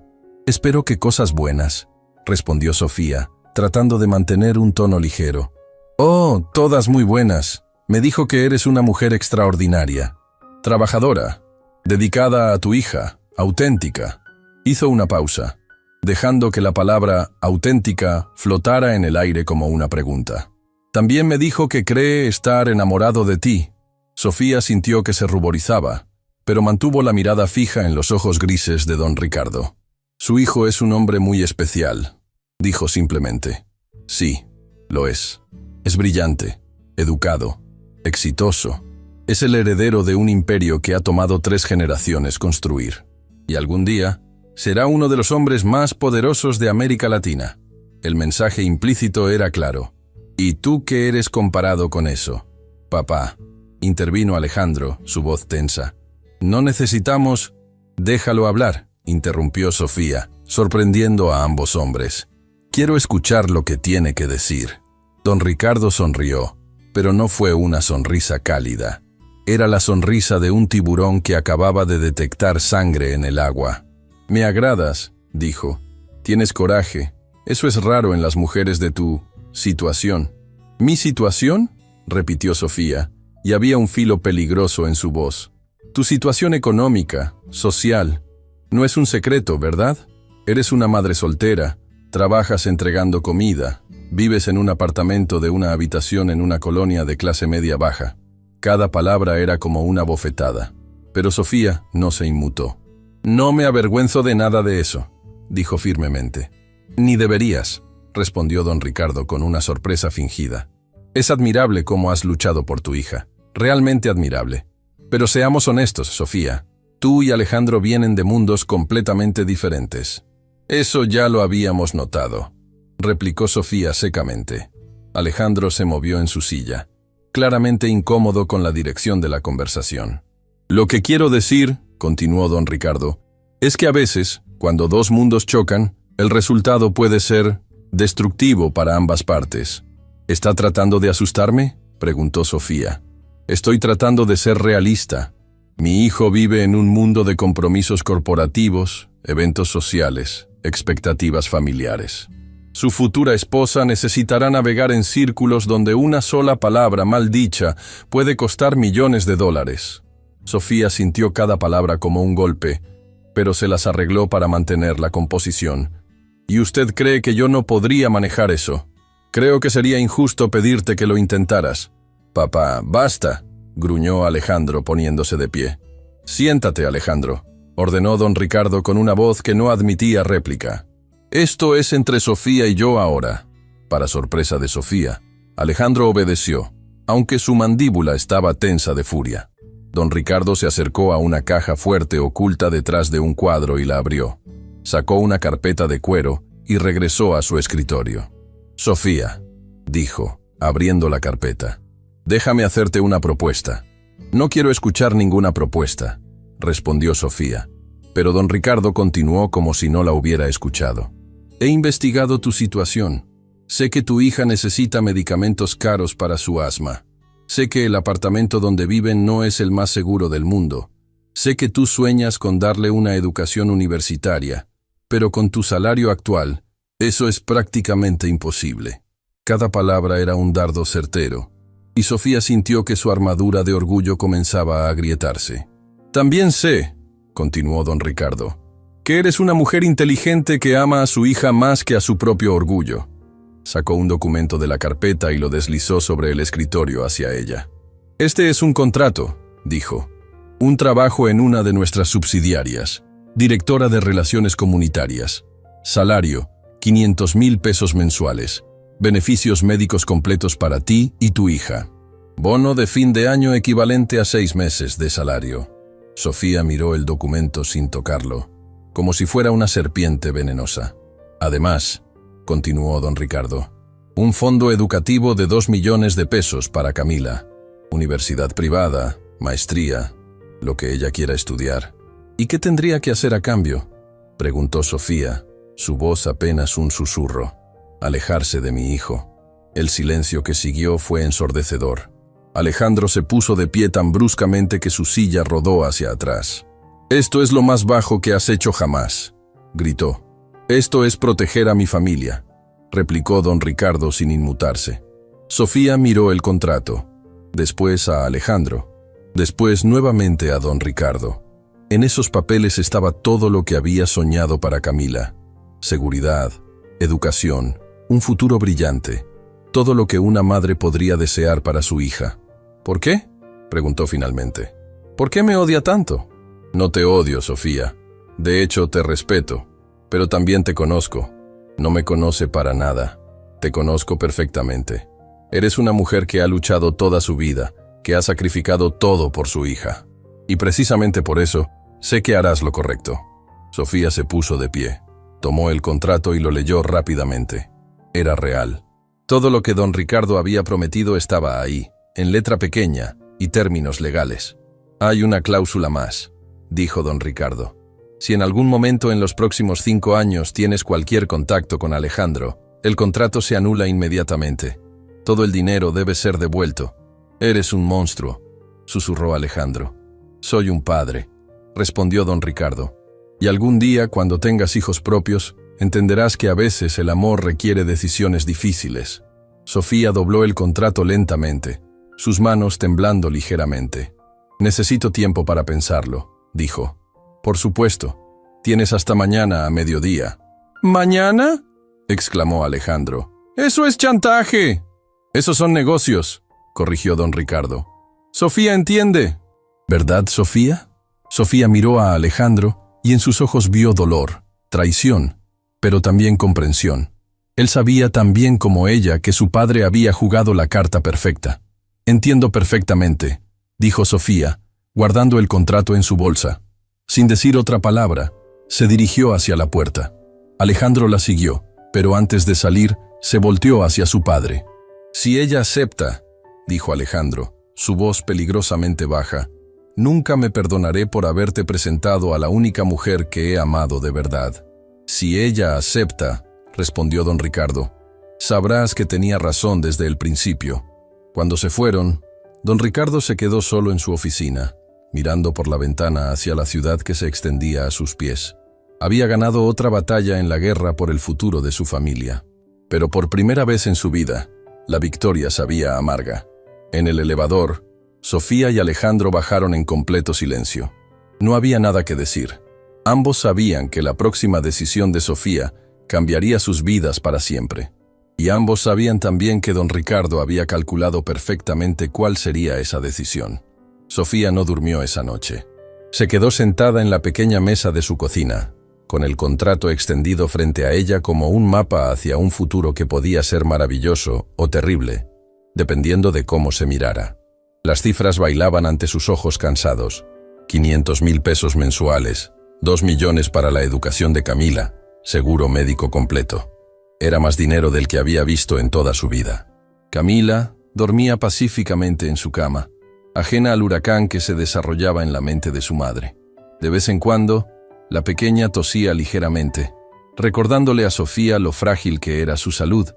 Espero que cosas buenas», respondió Sofía, tratando de mantener un tono ligero. «Oh, todas muy buenas. Me dijo que eres una mujer extraordinaria, trabajadora, dedicada a tu hija, auténtica». Hizo una pausa, dejando que la palabra auténtica flotara en el aire como una pregunta. «También me dijo que cree estar enamorado de ti». Sofía sintió que se ruborizaba, pero mantuvo la mirada fija en los ojos grises de don Ricardo. «Su hijo es un hombre muy especial», dijo simplemente. «Sí, lo es. Es brillante, educado, exitoso. Es el heredero de un imperio que ha tomado 3 generaciones construir. Y algún día será uno de los hombres más poderosos de América Latina». El mensaje implícito era claro. «¿Y tú qué eres comparado con eso?». «Papá», intervino Alejandro, su voz tensa. «No necesitamos...». «Déjalo hablar», interrumpió Sofía, sorprendiendo a ambos hombres. «Quiero escuchar lo que tiene que decir». Don Ricardo sonrió, pero no fue una sonrisa cálida. Era la sonrisa de un tiburón que acababa de detectar sangre en el agua. «Me agradas», dijo. «Tienes coraje. Eso es raro en las mujeres de tu situación». «¿Mi situación?», repitió Sofía, y había un filo peligroso en su voz. «Tu situación económica, social. No es un secreto, ¿verdad? Eres una madre soltera, trabajas entregando comida, vives en un apartamento de una habitación en una colonia de clase media baja». Cada palabra era como una bofetada, pero Sofía no se inmutó. «No me avergüenzo de nada de eso», dijo firmemente. «Ni deberías», respondió don Ricardo con una sorpresa fingida. «Es admirable cómo has luchado por tu hija, realmente admirable. Pero seamos honestos, Sofía, tú y Alejandro vienen de mundos completamente diferentes». «Eso ya lo habíamos notado», replicó Sofía secamente. Alejandro se movió en su silla, claramente incómodo con la dirección de la conversación. «Lo que quiero decir», continuó don Ricardo, «es que a veces, cuando 2 mundos chocan, el resultado puede ser destructivo para ambas partes». «¿Está tratando de asustarme?», preguntó Sofía. «Estoy tratando de ser realista. Mi hijo vive en un mundo de compromisos corporativos, eventos sociales, expectativas familiares. Su futura esposa necesitará navegar en círculos donde una sola palabra mal dicha puede costar millones de dólares». Sofía sintió cada palabra como un golpe, pero se las arregló para mantener la composición. «¿Y usted cree que yo no podría manejar eso? Creo que sería injusto pedirte que lo intentaras». «Papá, basta», gruñó Alejandro poniéndose de pie. «Siéntate, Alejandro», ordenó don Ricardo con una voz que no admitía réplica. «Esto es entre Sofía y yo ahora». Para sorpresa de Sofía, Alejandro obedeció, aunque su mandíbula estaba tensa de furia. Don Ricardo se acercó a una caja fuerte oculta detrás de un cuadro y la abrió. Sacó una carpeta de cuero y regresó a su escritorio. «Sofía», dijo, abriendo la carpeta, «déjame hacerte una propuesta». «No quiero escuchar ninguna propuesta», respondió Sofía, pero don Ricardo continuó como si no la hubiera escuchado. «He investigado tu situación. Sé que tu hija necesita medicamentos caros para su asma. Sé que el apartamento donde viven no es el más seguro del mundo. Sé que tú sueñas con darle una educación universitaria, pero con tu salario actual, eso es prácticamente imposible». Cada palabra era un dardo certero, y Sofía sintió que su armadura de orgullo comenzaba a agrietarse. «También sé», continuó don Ricardo, «que eres una mujer inteligente que ama a su hija más que a su propio orgullo». Sacó un documento de la carpeta y lo deslizó sobre el escritorio hacia ella. «Este es un contrato», dijo. «Un trabajo en una de nuestras subsidiarias. Directora de Relaciones Comunitarias. Salario, 500,000 pesos mensuales. Beneficios médicos completos para ti y tu hija. Bono de fin de año equivalente a 6 meses de salario. Sofía miró el documento sin tocarlo, como si fuera una serpiente venenosa. Además, continuó don Ricardo, un fondo educativo de 2 millones de pesos para Camila. Universidad privada, maestría, lo que ella quiera estudiar. ¿Y qué tendría que hacer a cambio?, preguntó Sofía, su voz apenas un susurro. Alejarse de mi hijo. El silencio que siguió fue ensordecedor. Alejandro se puso de pie tan bruscamente que su silla rodó hacia atrás. «Esto es lo más bajo que has hecho jamás», gritó. «Esto es proteger a mi familia», replicó don Ricardo sin inmutarse. Sofía miró el contrato, después a Alejandro, después nuevamente a don Ricardo. En esos papeles estaba todo lo que había soñado para Camila. Seguridad, educación, un futuro brillante, todo lo que una madre podría desear para su hija. «¿Por qué?», preguntó finalmente. «¿Por qué me odia tanto?». «No te odio, Sofía. De hecho, te respeto, pero también te conozco. No me conoce para nada. Te conozco perfectamente. Eres una mujer que ha luchado toda su vida, que ha sacrificado todo por su hija. Y precisamente por eso, sé que harás lo correcto». Sofía se puso de pie, tomó el contrato y lo leyó rápidamente. Era real. Todo lo que don Ricardo había prometido estaba ahí, en letra pequeña y términos legales. «Hay una cláusula más», dijo don Ricardo. «Si en algún momento en los próximos 5 años tienes cualquier contacto con Alejandro, el contrato se anula inmediatamente. Todo el dinero debe ser devuelto». «Eres un monstruo», susurró Alejandro. «Soy un padre», respondió don Ricardo. «Y algún día, cuando tengas hijos propios, entenderás que a veces el amor requiere decisiones difíciles». Sofía dobló el contrato lentamente, sus manos temblando ligeramente. «Necesito tiempo para pensarlo», dijo. «Por supuesto. Tienes hasta mañana a mediodía». «¿Mañana?», exclamó Alejandro. «¡Eso es chantaje!». «Esos son negocios», corrigió don Ricardo. «Sofía entiende». «¿Verdad, Sofía?». Sofía miró a Alejandro y en sus ojos vio dolor, traición, pero también comprensión. Él sabía tan bien como ella que su padre había jugado la carta perfecta. «Entiendo perfectamente», dijo Sofía, guardando el contrato en su bolsa. Sin decir otra palabra, se dirigió hacia la puerta. Alejandro la siguió, pero antes de salir, se volteó hacia su padre. «Si ella acepta», dijo Alejandro, su voz peligrosamente baja, «nunca me perdonaré por haberte presentado a la única mujer que he amado de verdad». «Si ella acepta», respondió don Ricardo, «sabrás que tenía razón desde el principio». Cuando se fueron, don Ricardo se quedó solo en su oficina, mirando por la ventana hacia la ciudad que se extendía a sus pies. Había ganado otra batalla en la guerra por el futuro de su familia. Pero por primera vez en su vida, la victoria sabía amarga. En el elevador, Sofía y Alejandro bajaron en completo silencio. No había nada que decir. Ambos sabían que la próxima decisión de Sofía cambiaría sus vidas para siempre. Y ambos sabían también que don Ricardo había calculado perfectamente cuál sería esa decisión. Sofía no durmió esa noche. Se quedó sentada en la pequeña mesa de su cocina, con el contrato extendido frente a ella como un mapa hacia un futuro que podía ser maravilloso o terrible, dependiendo de cómo se mirara. Las cifras bailaban ante sus ojos cansados. 500,000 pesos mensuales, 2 millones para la educación de Camila, seguro médico completo. Era más dinero del que había visto en toda su vida. Camila dormía pacíficamente en su cama, ajena al huracán que se desarrollaba en la mente de su madre. De vez en cuando, la pequeña tosía ligeramente, recordándole a Sofía lo frágil que era su salud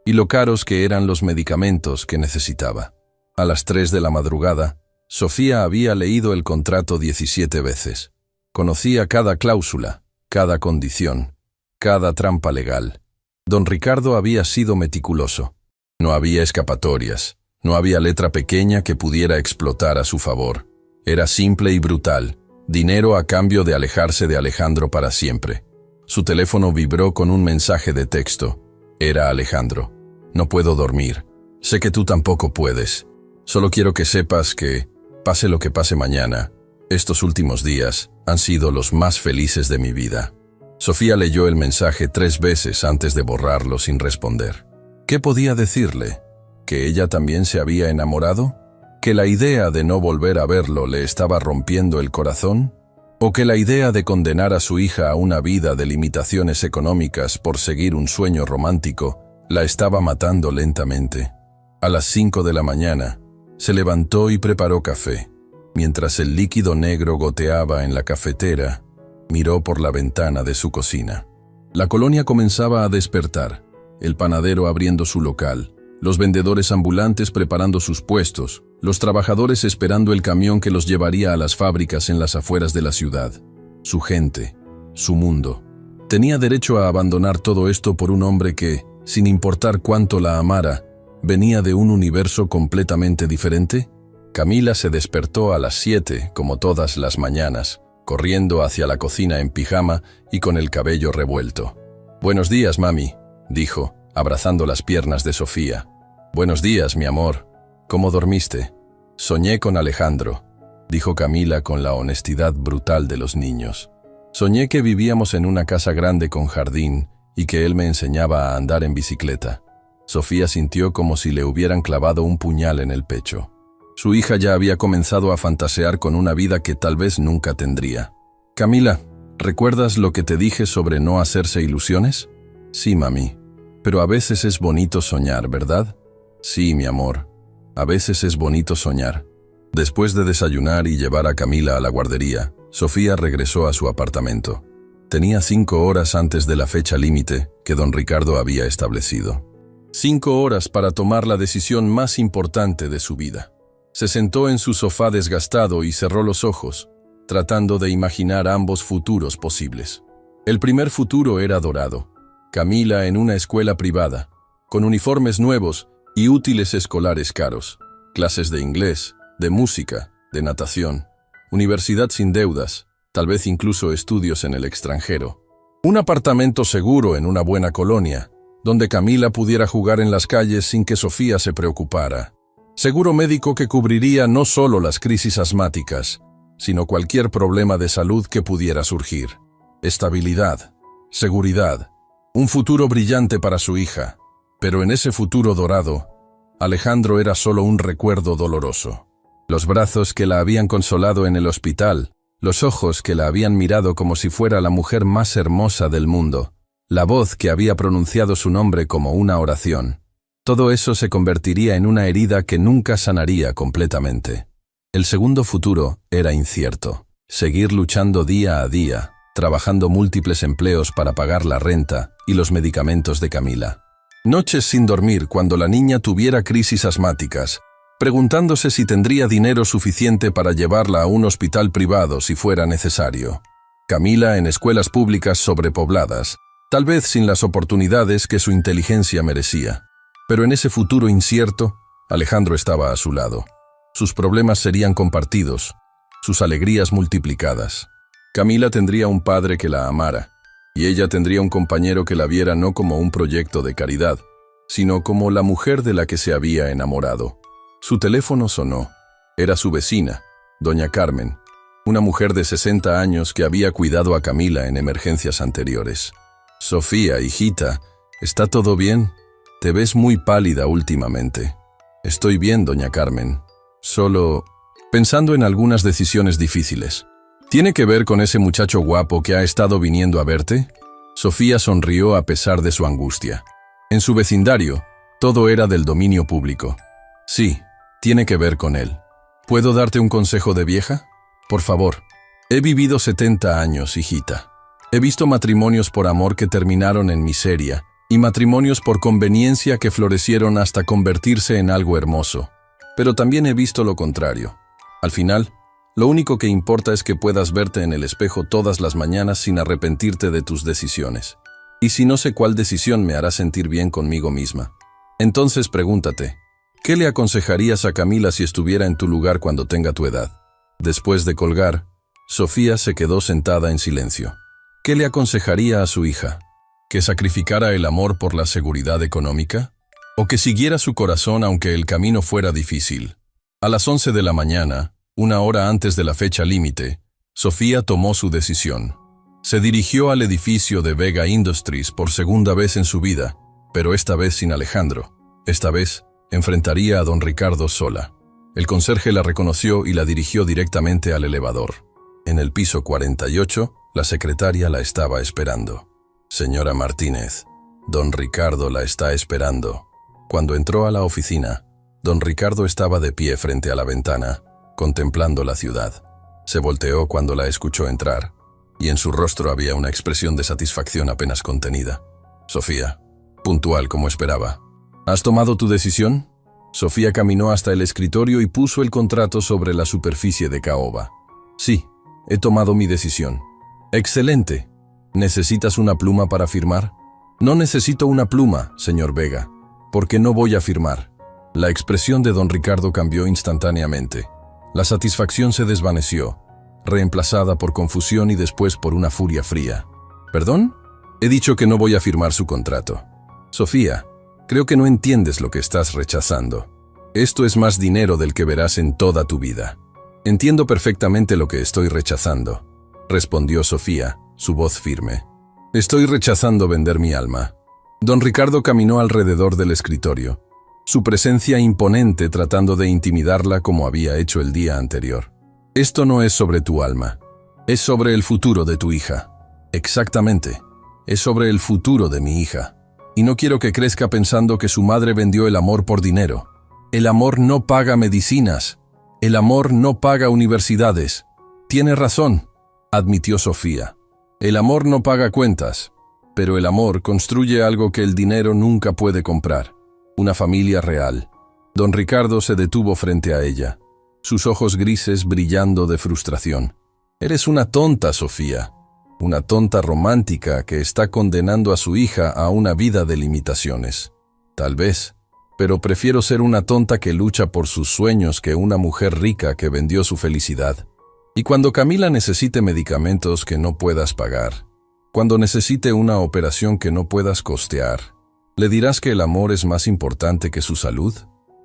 y lo caros que eran los medicamentos que necesitaba. A las 3 de la madrugada, Sofía había leído el contrato 17 veces. Conocía cada cláusula, cada condición, cada trampa legal. Don Ricardo había sido meticuloso. No había escapatorias, no había letra pequeña que pudiera explotar a su favor. Era simple y brutal, dinero a cambio de alejarse de Alejandro para siempre. Su teléfono vibró con un mensaje de texto. Era Alejandro. «No puedo dormir. Sé que tú tampoco puedes. Solo quiero que sepas que, pase lo que pase mañana, estos últimos días Han sido los más felices de mi vida. Sofía leyó el mensaje 3 veces antes de borrarlo sin responder. ¿Qué podía decirle? ¿Que ella también se había enamorado? ¿Que la idea de no volver a verlo le estaba rompiendo el corazón? ¿O que la idea de condenar a su hija a una vida de limitaciones económicas por seguir un sueño romántico la estaba matando lentamente? A las 5 de la mañana, se levantó y preparó café. Mientras el líquido negro goteaba en la cafetera, miró por la ventana de su cocina. La colonia comenzaba a despertar, el panadero abriendo su local, los vendedores ambulantes preparando sus puestos, los trabajadores esperando el camión que los llevaría a las fábricas en las afueras de la ciudad. Su gente, su mundo. Tenía derecho a abandonar todo esto por un hombre que, sin importar cuánto la amara, venía de un universo completamente diferente. Camila se despertó a las 7, como todas las mañanas, corriendo hacia la cocina en pijama y con el cabello revuelto. «Buenos días, mami», dijo, abrazando las piernas de Sofía. «Buenos días, mi amor. ¿Cómo dormiste?» «Soñé con Alejandro», dijo Camila con la honestidad brutal de los niños. «Soñé que vivíamos en una casa grande con jardín y que él me enseñaba a andar en bicicleta». Sofía sintió como si le hubieran clavado un puñal en el pecho. Su hija ya había comenzado a fantasear con una vida que tal vez nunca tendría. «Camila, ¿recuerdas lo que te dije sobre no hacerse ilusiones?» «Sí, mami. Pero a veces es bonito soñar, ¿verdad?» «Sí, mi amor. A veces es bonito soñar». Después de desayunar y llevar a Camila a la guardería, Sofía regresó a su apartamento. Tenía 5 horas antes de la fecha límite que don Ricardo había establecido. 5 horas para tomar la decisión más importante de su vida. Se sentó en su sofá desgastado y cerró los ojos, tratando de imaginar ambos futuros posibles. El primer futuro era dorado. Camila en una escuela privada, con uniformes nuevos y útiles escolares caros, clases de inglés, de música, de natación, universidad sin deudas, tal vez incluso estudios en el extranjero. Un apartamento seguro en una buena colonia, donde Camila pudiera jugar en las calles sin que Sofía se preocupara. Seguro médico que cubriría no solo las crisis asmáticas, sino cualquier problema de salud que pudiera surgir. Estabilidad, seguridad, un futuro brillante para su hija. Pero en ese futuro dorado, Alejandro era solo un recuerdo doloroso. Los brazos que la habían consolado en el hospital, los ojos que la habían mirado como si fuera la mujer más hermosa del mundo, la voz que había pronunciado su nombre como una oración. Todo eso se convertiría en una herida que nunca sanaría completamente. El segundo futuro era incierto. Seguir luchando día a día, trabajando múltiples empleos para pagar la renta y los medicamentos de Camila. Noches sin dormir cuando la niña tuviera crisis asmáticas, preguntándose si tendría dinero suficiente para llevarla a un hospital privado si fuera necesario. Camila en escuelas públicas sobrepobladas, tal vez sin las oportunidades que su inteligencia merecía. Pero en ese futuro incierto, Alejandro estaba a su lado. Sus problemas serían compartidos, sus alegrías multiplicadas. Camila tendría un padre que la amara, y ella tendría un compañero que la viera no como un proyecto de caridad, sino como la mujer de la que se había enamorado. Su teléfono sonó. Era su vecina, doña Carmen, una mujer de 60 años que había cuidado a Camila en emergencias anteriores. «Sofía, hijita, ¿está todo bien? Te ves muy pálida últimamente». «Estoy bien, doña Carmen. Solo pensando en algunas decisiones difíciles». «¿Tiene que ver con ese muchacho guapo que ha estado viniendo a verte?» Sofía sonrió a pesar de su angustia. En su vecindario, todo era del dominio público. «Sí, tiene que ver con él. ¿Puedo darte un consejo de vieja? Por favor». «He vivido 70 años, hijita. He visto matrimonios por amor que terminaron en miseria y matrimonios por conveniencia que florecieron hasta convertirse en algo hermoso. Pero también he visto lo contrario. Al final, lo único que importa es que puedas verte en el espejo todas las mañanas sin arrepentirte de tus decisiones. Y si no sé cuál decisión me hará sentir bien conmigo misma, entonces pregúntate, ¿qué le aconsejarías a Camila si estuviera en tu lugar cuando tenga tu edad?» Después de colgar, Sofía se quedó sentada en silencio. ¿Qué le aconsejaría a su hija? ¿Que sacrificara el amor por la seguridad económica? ¿O que siguiera su corazón aunque el camino fuera difícil? A las 11 de la mañana, una hora antes de la fecha límite, Sofía tomó su decisión. Se dirigió al edificio de Vega Industries por segunda vez en su vida, pero esta vez sin Alejandro. Esta vez enfrentaría a don Ricardo sola. El conserje la reconoció y la dirigió directamente al elevador. En el piso 48, la secretaria la estaba esperando. Señora Martínez, don Ricardo la está esperando. Cuando entró a la oficina, don Ricardo estaba de pie frente a la ventana, contemplando la ciudad. Se volteó cuando la escuchó entrar, y en su rostro había una expresión de satisfacción apenas contenida. Sofía, puntual como esperaba. ¿Has tomado tu decisión? Sofía caminó hasta el escritorio y puso el contrato sobre la superficie de caoba. Sí, he tomado mi decisión. Excelente. ¿Necesitas una pluma para firmar? No necesito una pluma, señor Vega, porque no voy a firmar. La expresión de don Ricardo cambió instantáneamente. La satisfacción se desvaneció, reemplazada por confusión y después por una furia fría. ¿Perdón? He dicho que no voy a firmar su contrato. Sofía, creo que no entiendes lo que estás rechazando. Esto es más dinero del que verás en toda tu vida. Entiendo perfectamente lo que estoy rechazando, respondió Sofía, su voz firme. Estoy rechazando vender mi alma. Don Ricardo caminó alrededor del escritorio, su presencia imponente tratando de intimidarla como había hecho el día anterior. Esto no es sobre tu alma, es sobre el futuro de tu hija. Exactamente, es sobre el futuro de mi hija. Y no quiero que crezca pensando que su madre vendió el amor por dinero. El amor no paga medicinas. El amor no paga universidades. Tiene razón, admitió Sofía. El amor no paga cuentas, pero el amor construye algo que el dinero nunca puede comprar. Una familia real. Don Ricardo se detuvo frente a ella, sus ojos grises brillando de frustración. Eres una tonta, Sofía. Una tonta romántica que está condenando a su hija a una vida de limitaciones. Tal vez, pero prefiero ser una tonta que lucha por sus sueños que una mujer rica que vendió su felicidad. Y cuando Camila necesite medicamentos que no puedas pagar, cuando necesite una operación que no puedas costear, ¿le dirás que el amor es más importante que su salud?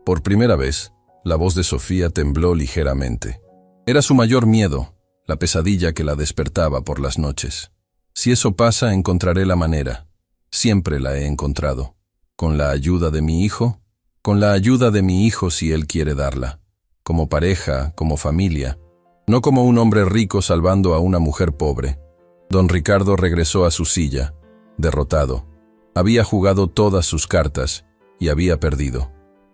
Por primera vez, la voz de Sofía tembló ligeramente. Era su mayor miedo, la pesadilla que la despertaba por las noches. Si eso pasa, encontraré la manera. Siempre la he encontrado. Con la ayuda de mi hijo, con la ayuda de mi hijo si él quiere darla. Como pareja, como familia. No como un hombre rico salvando a una mujer pobre. Don Ricardo regresó a su silla, derrotado. Había jugado todas sus cartas y había perdido.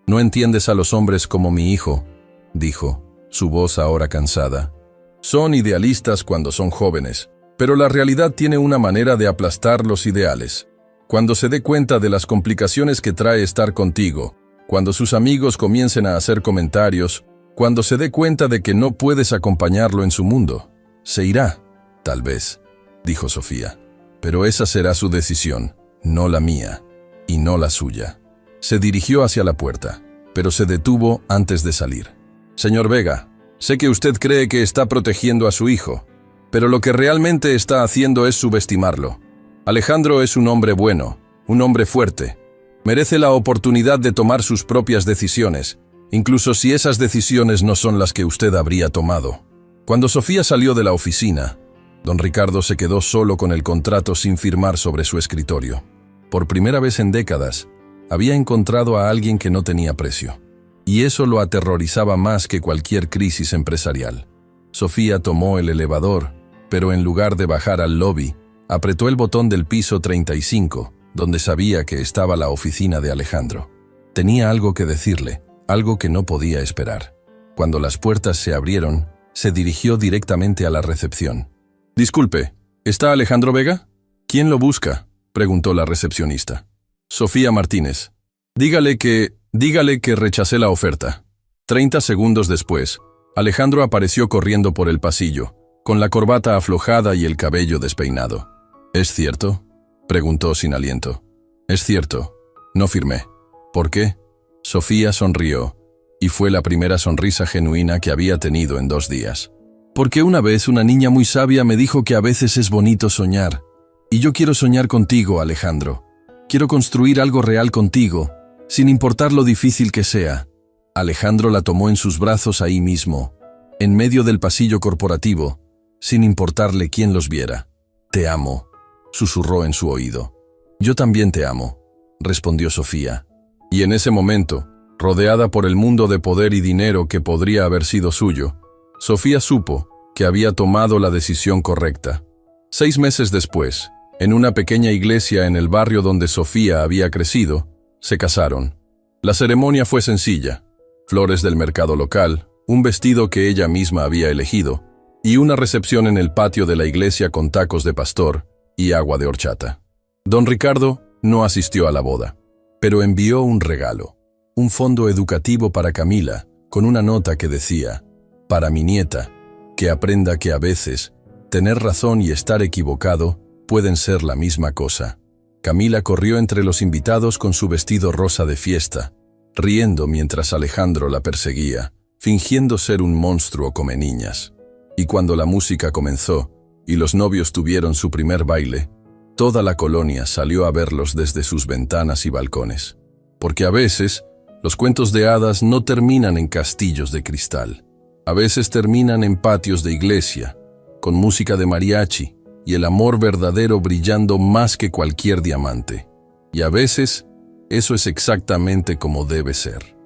No entiendes a los hombres como mi hijo, dijo, su voz ahora cansada. Son idealistas cuando son jóvenes, pero la realidad tiene una manera de aplastar los ideales. Cuando se dé cuenta de las complicaciones que trae estar contigo, cuando sus amigos comiencen a hacer comentarios, cuando se dé cuenta de que no puedes acompañarlo en su mundo, se irá, tal vez, dijo Sofía. Pero esa será su decisión, no la mía, y no la suya. Se dirigió hacia la puerta, pero se detuvo antes de salir. Señor Vega, sé que usted cree que está protegiendo a su hijo, pero lo que realmente está haciendo es subestimarlo. Alejandro es un hombre bueno, un hombre fuerte. Merece la oportunidad de tomar sus propias decisiones, incluso si esas decisiones no son las que usted habría tomado. Cuando Sofía salió de la oficina, don Ricardo se quedó solo con el contrato sin firmar sobre su escritorio. Por primera vez en décadas, había encontrado a alguien que no tenía precio. Y eso lo aterrorizaba más que cualquier crisis empresarial. Sofía tomó el elevador, pero en lugar de bajar al lobby, apretó el botón del piso 35, donde sabía que estaba la oficina de Alejandro. Tenía algo que decirle, algo que no podía esperar. Cuando las puertas se abrieron, se dirigió directamente a la recepción. «Disculpe, ¿está Alejandro Vega?» «¿Quién lo busca?», preguntó la recepcionista. «Sofía Martínez. Dígale que rechacé la oferta». 30 segundos después, Alejandro apareció corriendo por el pasillo, con la corbata aflojada y el cabello despeinado. «¿Es cierto?», preguntó sin aliento. «Es cierto. No firmé». «¿Por qué?». Sofía sonrió, y fue la primera sonrisa genuina que había tenido en 2 días. «Porque una vez una niña muy sabia me dijo que a veces es bonito soñar. Y yo quiero soñar contigo, Alejandro. Quiero construir algo real contigo, sin importar lo difícil que sea». Alejandro la tomó en sus brazos ahí mismo, en medio del pasillo corporativo, sin importarle quién los viera. «Te amo», susurró en su oído. «Yo también te amo», respondió Sofía. Y en ese momento, rodeada por el mundo de poder y dinero que podría haber sido suyo, Sofía supo que había tomado la decisión correcta. 6 meses después, en una pequeña iglesia en el barrio donde Sofía había crecido, se casaron. La ceremonia fue sencilla: flores del mercado local, un vestido que ella misma había elegido, y una recepción en el patio de la iglesia con tacos de pastor y agua de horchata. Don Ricardo no asistió a la boda, pero envió un regalo, un fondo educativo para Camila, con una nota que decía: «Para mi nieta, que aprenda que a veces tener razón y estar equivocado pueden ser la misma cosa». Camila corrió entre los invitados con su vestido rosa de fiesta, riendo mientras Alejandro la perseguía, fingiendo ser un monstruo come niñas. Y cuando la música comenzó y los novios tuvieron su primer baile, toda la colonia salió a verlos desde sus ventanas y balcones. Porque a veces, los cuentos de hadas no terminan en castillos de cristal. A veces terminan en patios de iglesia, con música de mariachi y el amor verdadero brillando más que cualquier diamante. Y a veces, eso es exactamente como debe ser.